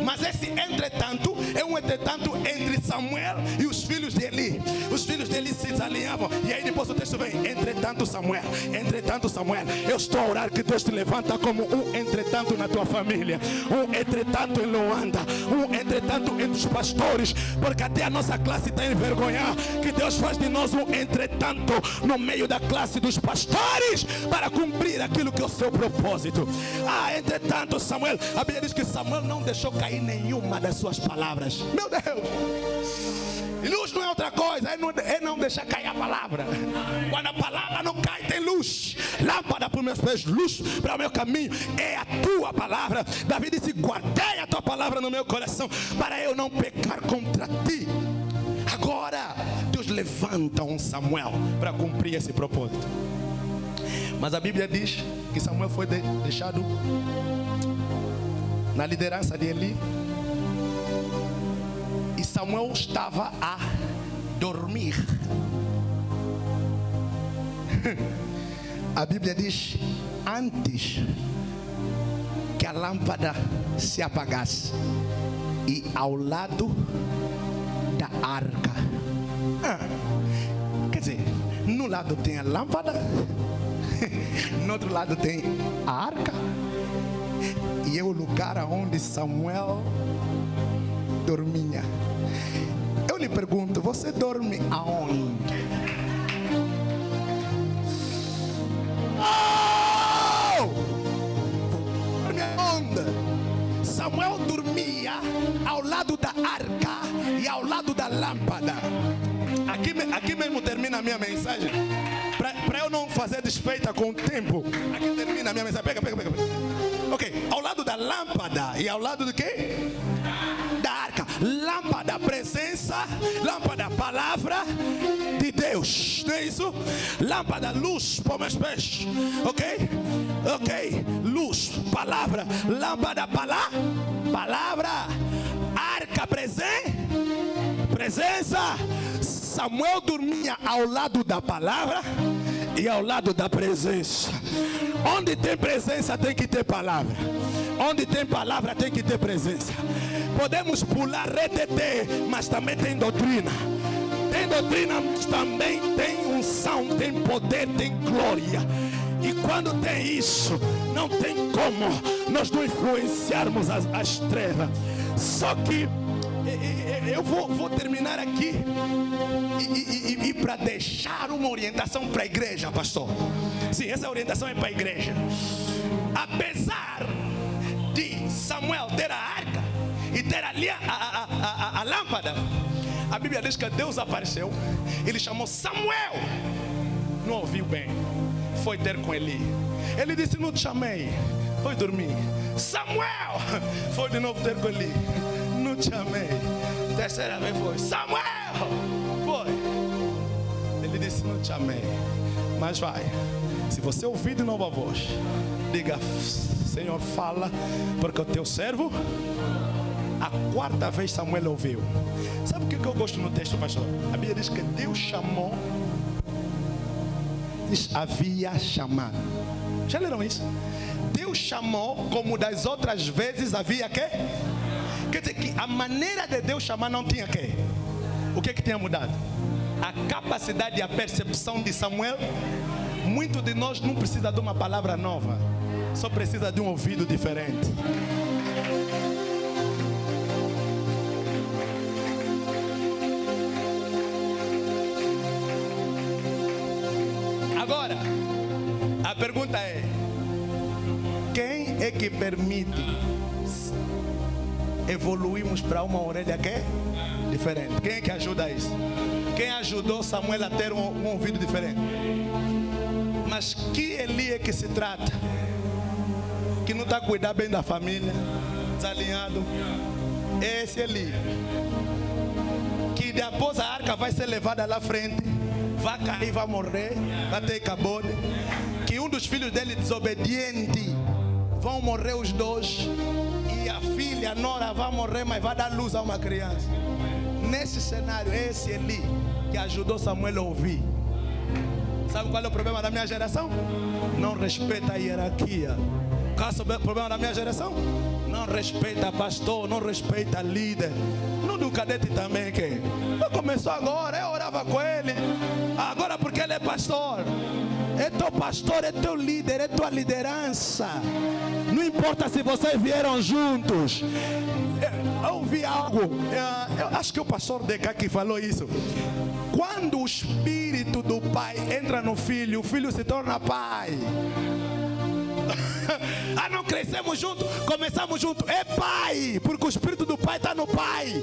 Speaker 2: Mas esse entretanto é um entretanto entre Samuel e os filhos de Eli. Os filhos de Eli se desalinhavam. E aí depois o texto vem: entretanto Samuel, eu estou a orar que Deus te levanta como um entretanto na tua família, um entretanto em Luanda, um entretanto entre os pastores, porque até a nossa classe está a envergonhar que Deus faz de nós um entretanto no meio da classe dos pastores para cumprir aquilo que é o seu propósito. Entretanto Samuel, a Bíblia diz que Samuel não deixou cair nenhuma das suas palavras. Meu Deus! E luz não é outra coisa, é não deixar cair a palavra. Quando a palavra não cai, tem luz. Lâmpada para os meus pés, luz para o meu caminho. É a tua palavra. Davi disse: guardei a tua palavra no meu coração, para eu não pecar contra ti. Agora, Deus levanta um Samuel para cumprir esse propósito. Mas a Bíblia diz que Samuel foi deixado na liderança de Eli. E Samuel estava a dormir. A Bíblia diz: antes que a lâmpada se apagasse, e ao lado da arca. Quer dizer, no lado tem a lâmpada, no outro lado tem a arca, e é o lugar onde Samuel dormia. Eu lhe pergunto: você dorme aonde? Dorme aonde? Samuel dormia ao lado da arca e ao lado da lâmpada. Aqui mesmo termina a minha mensagem, para eu não fazer desfeita com o tempo. Aqui termina a minha mensagem. Pega. Ok, ao lado da lâmpada e ao lado do quê? Da arca. Lâmpada, presença. Lâmpada, palavra de Deus. Não é isso? Lâmpada, luz para meus pés. Ok, luz, palavra. Lâmpada, palavra. Arca, presença. Samuel dormia ao lado da palavra e ao lado da presença. Onde tem presença tem que ter palavra. Onde tem palavra tem que ter presença. Podemos pular reteté, mas também tem doutrina. Tem doutrina, mas também tem unção, tem poder, tem glória. E quando tem isso, não tem como nós não influenciarmos as trevas. Só que eu vou terminar aqui e para deixar uma orientação para a igreja, pastor. Sim, essa orientação é para a igreja. Apesar de Samuel ter a arca e ter ali a lâmpada, a Bíblia diz que Deus apareceu. Ele chamou Samuel. Não ouviu bem. Foi ter com Eli. Ele disse: não te chamei, foi dormir. Samuel foi de novo ter com Eli. Não te chamei. Terceira vez foi: Samuel, foi. Ele disse: não te chamei, mas vai. Se você ouvir de novo a voz, diga: Senhor, fala, porque o teu servo. A quarta vez Samuel ouviu. Sabe o que eu gosto no texto, pastor? A Bíblia diz que Deus chamou. Havia chamado. Já leram isso? Deus chamou, como das outras vezes havia quê? Quer dizer que a maneira de Deus chamar não tinha quê? O que tinha mudado? A capacidade e a percepção de Samuel. Muito de nós não precisa de uma palavra nova, só precisa de um ouvido diferente. Agora, a pergunta é: quem é que permite evoluirmos para uma orelha que é diferente? Quem é que ajuda isso? Quem ajudou Samuel a ter um ouvido diferente? Mas que Eli é que se trata? Que não está a cuidar bem da família, desalinhado. Esse Eli, que depois a arca vai ser levada lá à frente, vai cair, vai morrer, vai ter cabode. Que um dos filhos dele desobediente, vão morrer os dois. E a filha, a nora, vai morrer, mas vai dar luz a uma criança. Nesse cenário, esse Eli que ajudou Samuel a ouvir. Sabe qual é o problema da minha geração? Não respeita a hierarquia. Qual é o problema da minha geração? Não respeita pastor, não respeita líder. No do cadete também, que começou agora, eu orava com ele. Agora porque ele é pastor. É teu pastor, é teu líder, é tua liderança. Não importa se vocês vieram juntos. Eu ouvi algo, eu acho que o pastor Deca que falou isso. Quando o espírito do pai entra no filho, o filho se torna pai. Não crescemos juntos, começamos juntos. É pai, porque o espírito do pai está no pai.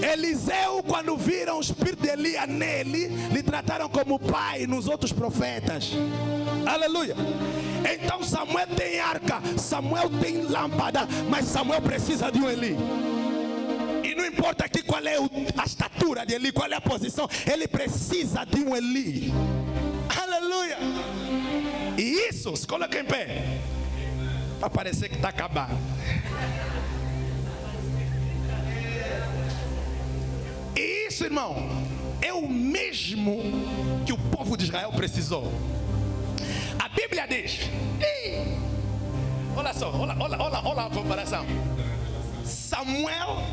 Speaker 2: Eliseu, quando viram o espírito de Elias nele, lhe trataram como pai nos outros profetas. Aleluia. Então Samuel tem arca, Samuel tem lâmpada, mas Samuel precisa de um Eli. E não importa aqui qual é a estatura de Eli, qual é a posição, ele precisa de um Eli. Aleluia. E isso, se coloca em pé, para parecer que está acabado. E isso, irmão, é o mesmo que o povo de Israel precisou. A Bíblia diz, olha só, olha a comparação. Samuel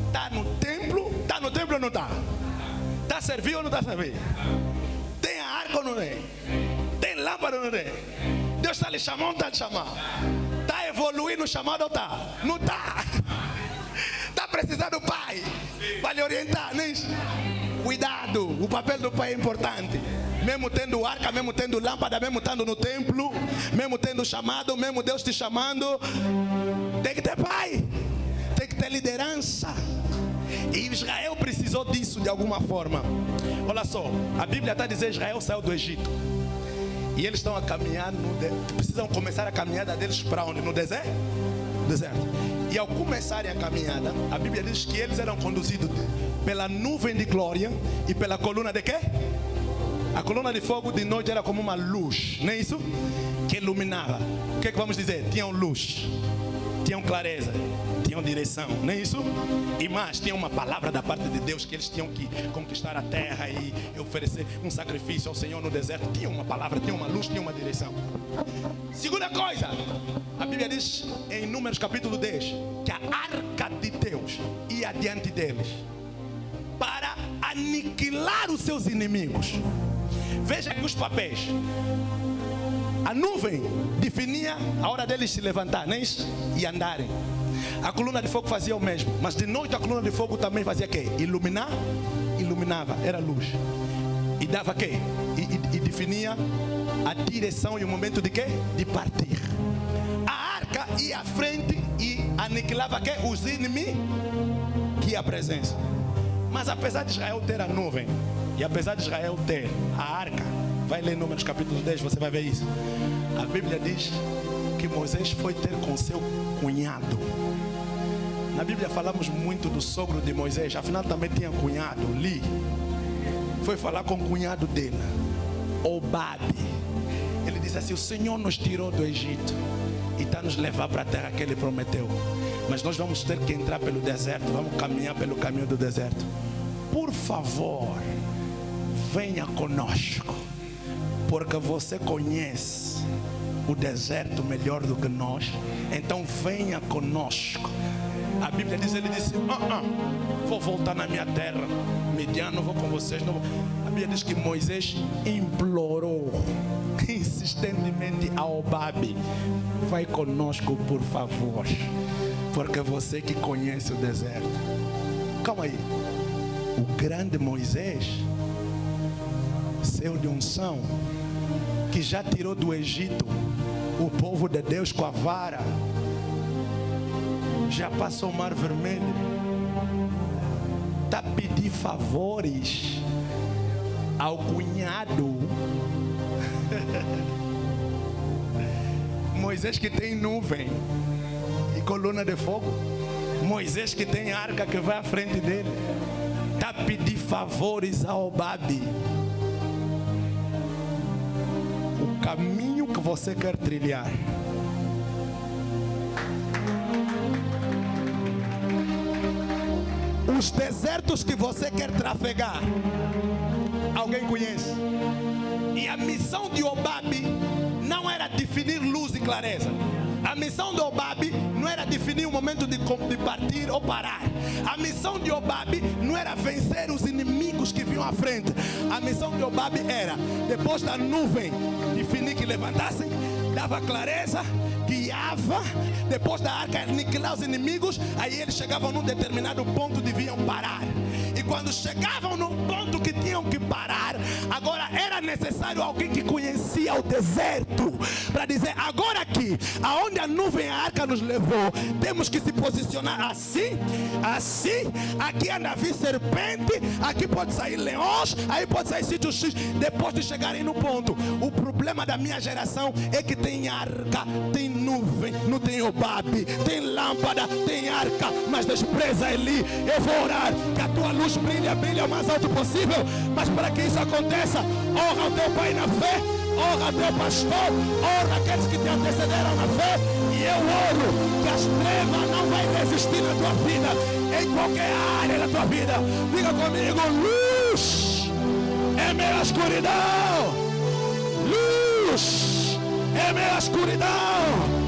Speaker 2: está no templo ou não está? Está servindo ou não está servindo? Tem a arca ou não tem? Tem lâmpada ou não tem? Deus está lhe chamando ou não está lhe chamando? Está evoluindo o chamado ou está? Não está. Está precisando do pai para lhe orientar, não é isso? Cuidado, o papel do pai é importante. Mesmo tendo arca, mesmo tendo lâmpada, mesmo estando no templo, mesmo tendo chamado, mesmo Deus te chamando, tem que ter pai, tem que ter liderança. E Israel precisou disso de alguma forma. Olha só, a Bíblia está dizendo que Israel saiu do Egito. E eles estão a caminhar, precisam começar a caminhada deles para onde? No deserto? E ao começarem a caminhada, a Bíblia diz que eles eram conduzidos pela nuvem de glória e pela coluna de quê? A coluna de fogo de noite era como uma luz, não é isso? Que iluminava. O que é que vamos dizer? Tinham luz, tinham clareza, tinham direção, não é isso? E mais, tinha uma palavra da parte de Deus que eles tinham que conquistar a terra e oferecer um sacrifício ao Senhor no deserto. Tinha uma palavra, tinha uma luz, tinha uma direção. Segunda coisa, a Bíblia diz em Números capítulo 10 que a arca de Deus ia diante deles para aniquilar os seus inimigos. Veja aqui os papéis. A nuvem definia a hora deles se levantar, não é isso? E andarem. A coluna de fogo fazia o mesmo, mas de noite a coluna de fogo também fazia o quê? Iluminava, era luz. E dava o quê? E definia a direção e o momento de quê? De partir. A arca ia à frente e aniquilava quê? Os inimigos, que ia a presença. Mas apesar de Israel ter a nuvem, e apesar de Israel ter a arca, vai ler Números capítulo 10, você vai ver isso. A Bíblia diz que Moisés foi ter com seu cunhado. Na Bíblia falamos muito do sogro de Moisés, afinal também tinha cunhado, Li. Foi falar com o cunhado dele, Obabe. Ele disse assim: o Senhor nos tirou do Egito e está nos levar para a terra que Ele prometeu. Mas nós vamos ter que entrar pelo deserto, vamos caminhar pelo caminho do deserto. Por favor, venha conosco, porque você conhece o deserto melhor do que nós. Então venha conosco. A Bíblia diz, ele disse: vou voltar na minha terra, Midian, não vou com vocês, não vou. A Bíblia diz que Moisés implorou insistentemente a Obabe: vai conosco, por favor, porque você que conhece o deserto. Calma aí. O grande Moisés, seu de unção, que já tirou do Egito o povo de Deus com a vara, já passou o Mar Vermelho, está a pedir favores ao cunhado. Moisés que tem nuvem e coluna de fogo, Moisés que tem arca que vai à frente dele, está a pedir favores a Obabe. O caminho que você quer trilhar, os desertos que você quer trafegar, alguém conhece? E a missão de Obabe não era definir luz e clareza. A missão de Obabe não era definir o momento de partir ou parar. A missão de Obabe não era vencer os inimigos que vinham à frente. A missão de Obabe era, depois da nuvem, definir que levantassem, dava clareza, guiava. Depois da arca, aniquilar os inimigos. Aí eles chegavam num determinado ponto, deviam parar. E quando chegavam no ponto que tinham que parar, agora era necessário alguém que conhecia o deserto para dizer: agora aqui, aonde a nuvem e a arca nos levou, temos que se posicionar assim, assim. Aqui anda vir serpente, aqui pode sair leões, aí pode sair sítio X, depois de chegarem no ponto. O problema da minha geração é que tem arca, tem nuvem, não tem Obabe, tem lâmpada, tem arca, mas despreza Eli. Eu vou orar que a tua luz brilha o mais alto possível, mas para que isso aconteça, honra o teu pai na fé, honra o teu pastor, honra aqueles que te antecederam na fé. E eu oro que as trevas não vai resistir na tua vida, em qualquer área da tua vida. Diga comigo: luz é meia escuridão, luz é meia escuridão.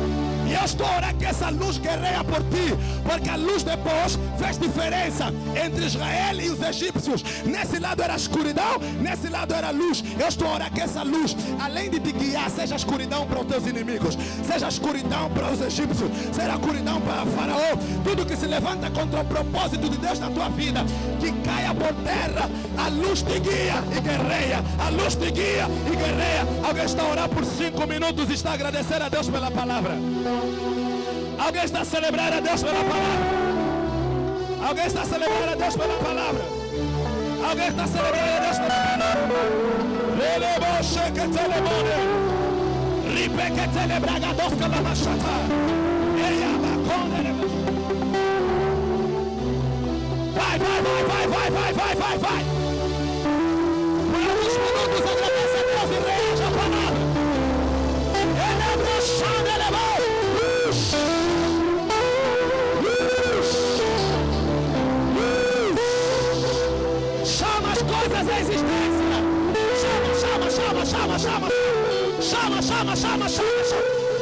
Speaker 2: E eu estou orando que essa luz guerreia por ti, porque a luz depois fez diferença entre Israel e os egípcios. Nesse lado era escuridão, nesse lado era luz. Eu estou orando que essa luz, além de te guiar, seja escuridão para os teus inimigos, seja escuridão para os egípcios, seja escuridão para Faraó. Tudo que se levanta contra o propósito de Deus na tua vida, que caia por terra. A luz te guia e guerreia, a luz te guia e guerreia. Alguém está a orar por 5 minutos e está a agradecer a Deus pela palavra? Alguém está a celebrar a Deus pela palavra? Alguém está a celebrar a Deus pela palavra? Alguém está a celebrar a Deus pela palavra? Vai, vai, vai, vai, vai, vai, vai, vai, vai. Por alguns minutos agradece a Deus e reage a palavra. Ele é broxado, ele é bom. Luz. Luz. Luz. Chama as coisas à existência. Chama, chama, chama, chama, chama. Chama, chama, chama, chama, chama.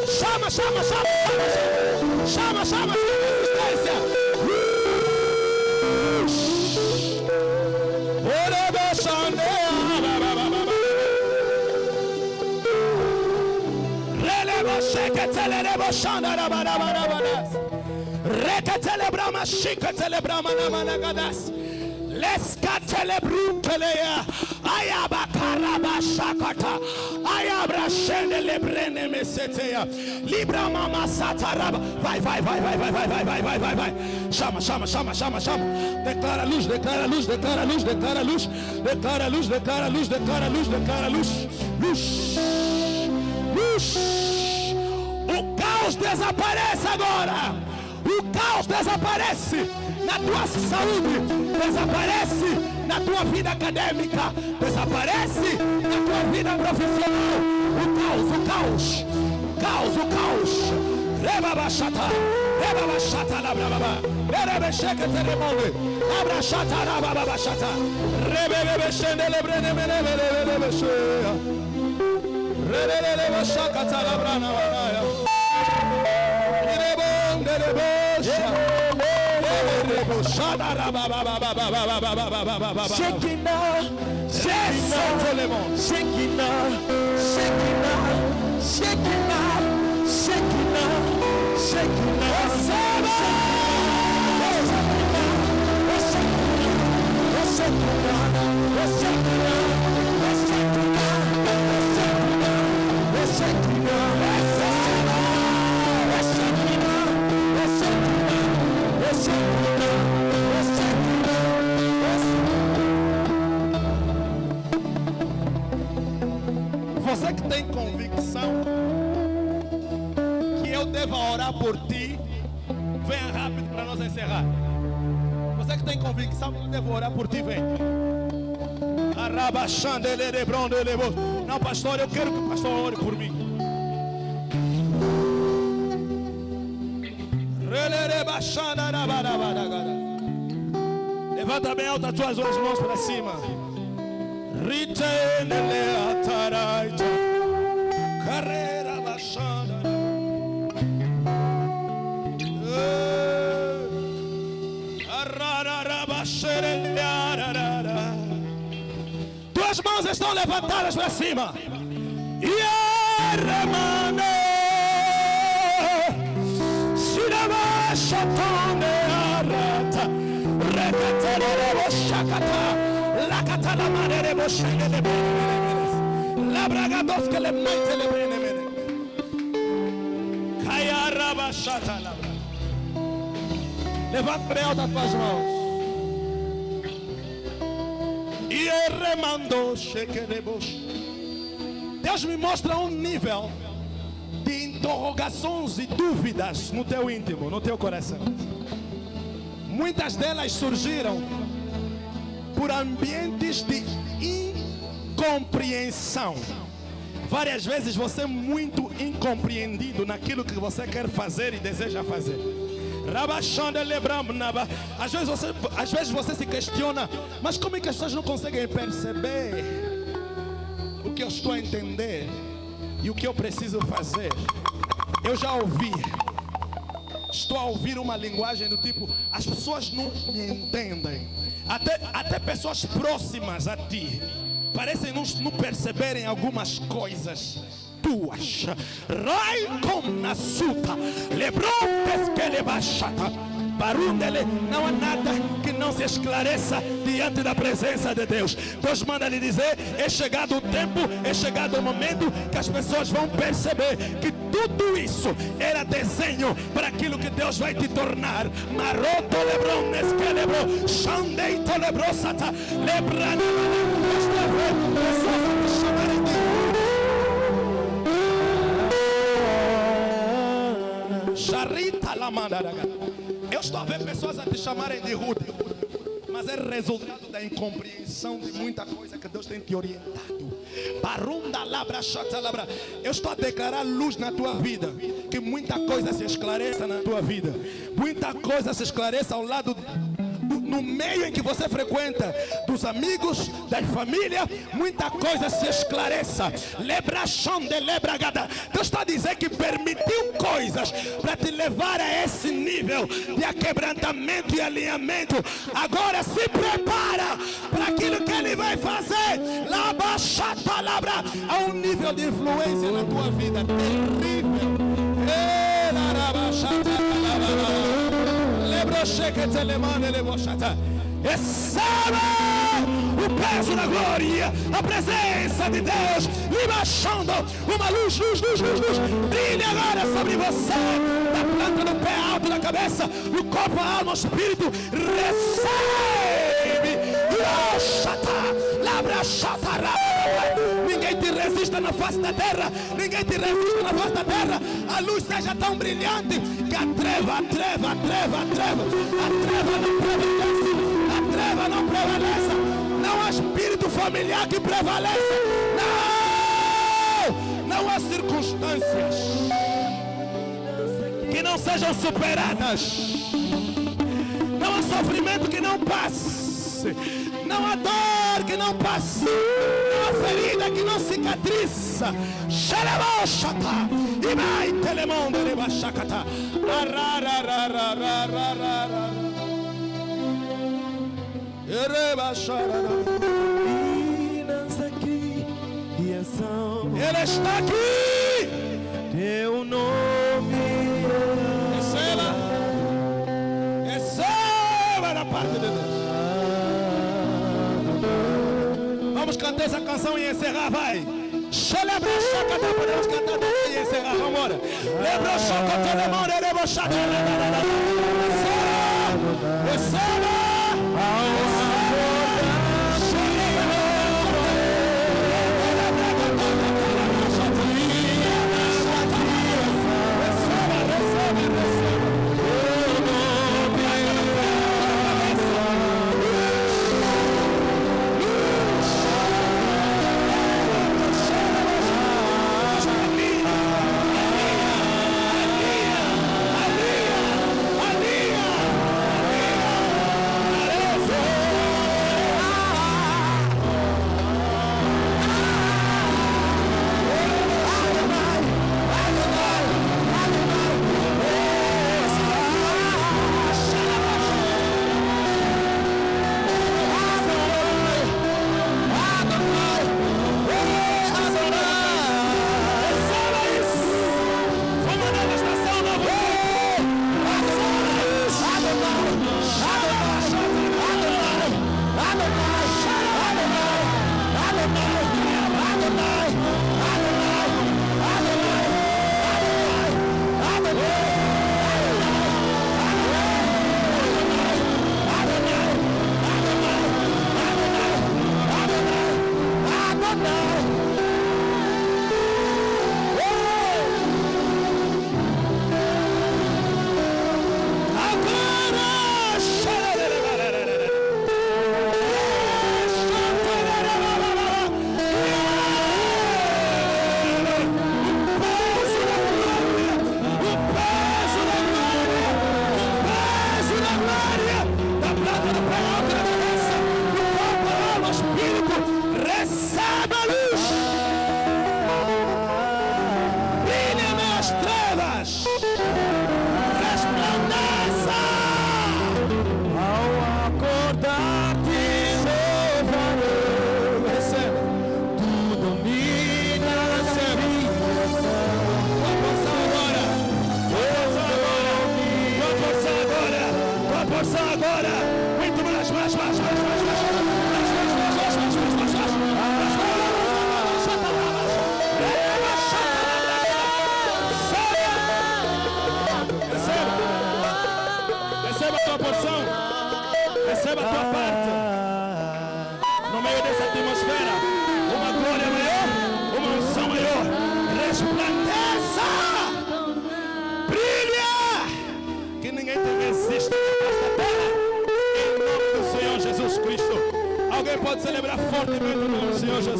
Speaker 2: Chama, chama, chama, chama. Chama, chama, chama a existência. Vai, vai, vai, vai, vai, vai, vai, vai, vai, vai, vai. Chama, chama, chama, chama, chama. Declara luz, declara luz, declara luz, declara luz, declara luz, declara luz, declara luz, declara luz, luz, luz. O caos desaparece agora. O caos desaparece na tua saúde, desaparece na tua vida acadêmica, desaparece na tua vida profissional. O caos, o caos, caos, o caos. Reba bachata, reba bachata, labra baba, reba checa telemonde, labra chata, raba bachata, reba bechende lebrene menele reba cheia, reba chaca talabra na manaya, rebonde rebosha, reba chata raba baba baba baba baba baba. Shekina, shekina, shekina, shekina, shekina. Shekina, Shekina, Shekina, você que tem convicção que eu devo orar por ti, venha rápido para nós encerrar. Você que tem convicção que eu devo orar por ti, vem. Não, pastor, eu quero que o pastor ore por mim. Levanta bem alto as tuas duas mãos para cima. Carreira baixada. Tuas mãos estão levantadas para cima. Levanta bem alto as tuas mãos. E remandou. Deus me mostra um nível de interrogações e dúvidas no teu íntimo, no teu coração. Muitas delas surgiram por ambientes de incompreensão. Várias vezes você é muito incompreendido naquilo que você quer fazer e deseja fazer. Às vezes você se questiona, mas como é que as pessoas não conseguem perceber o que eu estou a entender e o que eu preciso fazer? Eu já ouvi, estou a ouvir uma linguagem do tipo, as pessoas não me entendem. Até pessoas próximas a ti parecem não perceberem algumas coisas tuas. Rai com nasuta, lebron pesquele baixata. Barundele, não há nada que não se esclareça diante da presença de Deus. Deus manda lhe dizer: é chegado o tempo, é chegado o momento que as pessoas vão perceber que tudo isso era desenho para aquilo que Deus vai te tornar. Maroto lebron nesquelebro, shandei tolebro sata, lebrana. Pessoas te chamarem de Charita la mandaraga. Eu estou a ver pessoas a te chamarem de rude, mas é resultado da incompreensão de muita coisa que Deus tem te orientado. Barunda labra, chata labra. Eu estou a declarar luz na tua vida, que muita coisa se esclareça na tua vida, muita coisa se esclareça ao lado no meio em que você frequenta, dos amigos, da família, muita coisa se esclareça. Lebração de lebragada. Deus está a dizer que permitiu coisas para te levar a esse nível de aquebrantamento e alinhamento. Agora se prepara para aquilo que Ele vai fazer. Labachata labra. Há um nível de influência na tua vida terrível. Receba o peso da glória, a presença de Deus lhe baixando uma luz, brilha agora sobre você, da planta do pé alto da cabeça, no corpo, a alma, o espírito. Recebe. Ninguém te resista na face da terra. Ninguém te resista na face da terra. A luz seja tão brilhante que a treva não prevaleça. Não há espírito familiar que prevaleça. Não há circunstâncias que não sejam superadas. Não há sofrimento que não passe. Não há dor que não passe. Não há ferida que não cicatriza. Xeremoxata. E vai telemondo de baixacata. Ele está aqui.
Speaker 3: Teu nome
Speaker 2: receba da parte de Deus. Vamos cantar essa canção e encerrar, vai. Podemos cantar e encerrar, vamos embora. Lembra o chocolate, receba.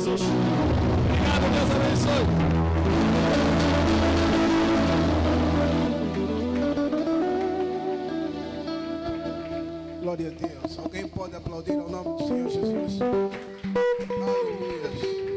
Speaker 2: Jesus. Obrigado, Deus abençoe.
Speaker 1: Glória a Deus. Alguém pode aplaudir ao nome do Senhor Jesus? Aleluia.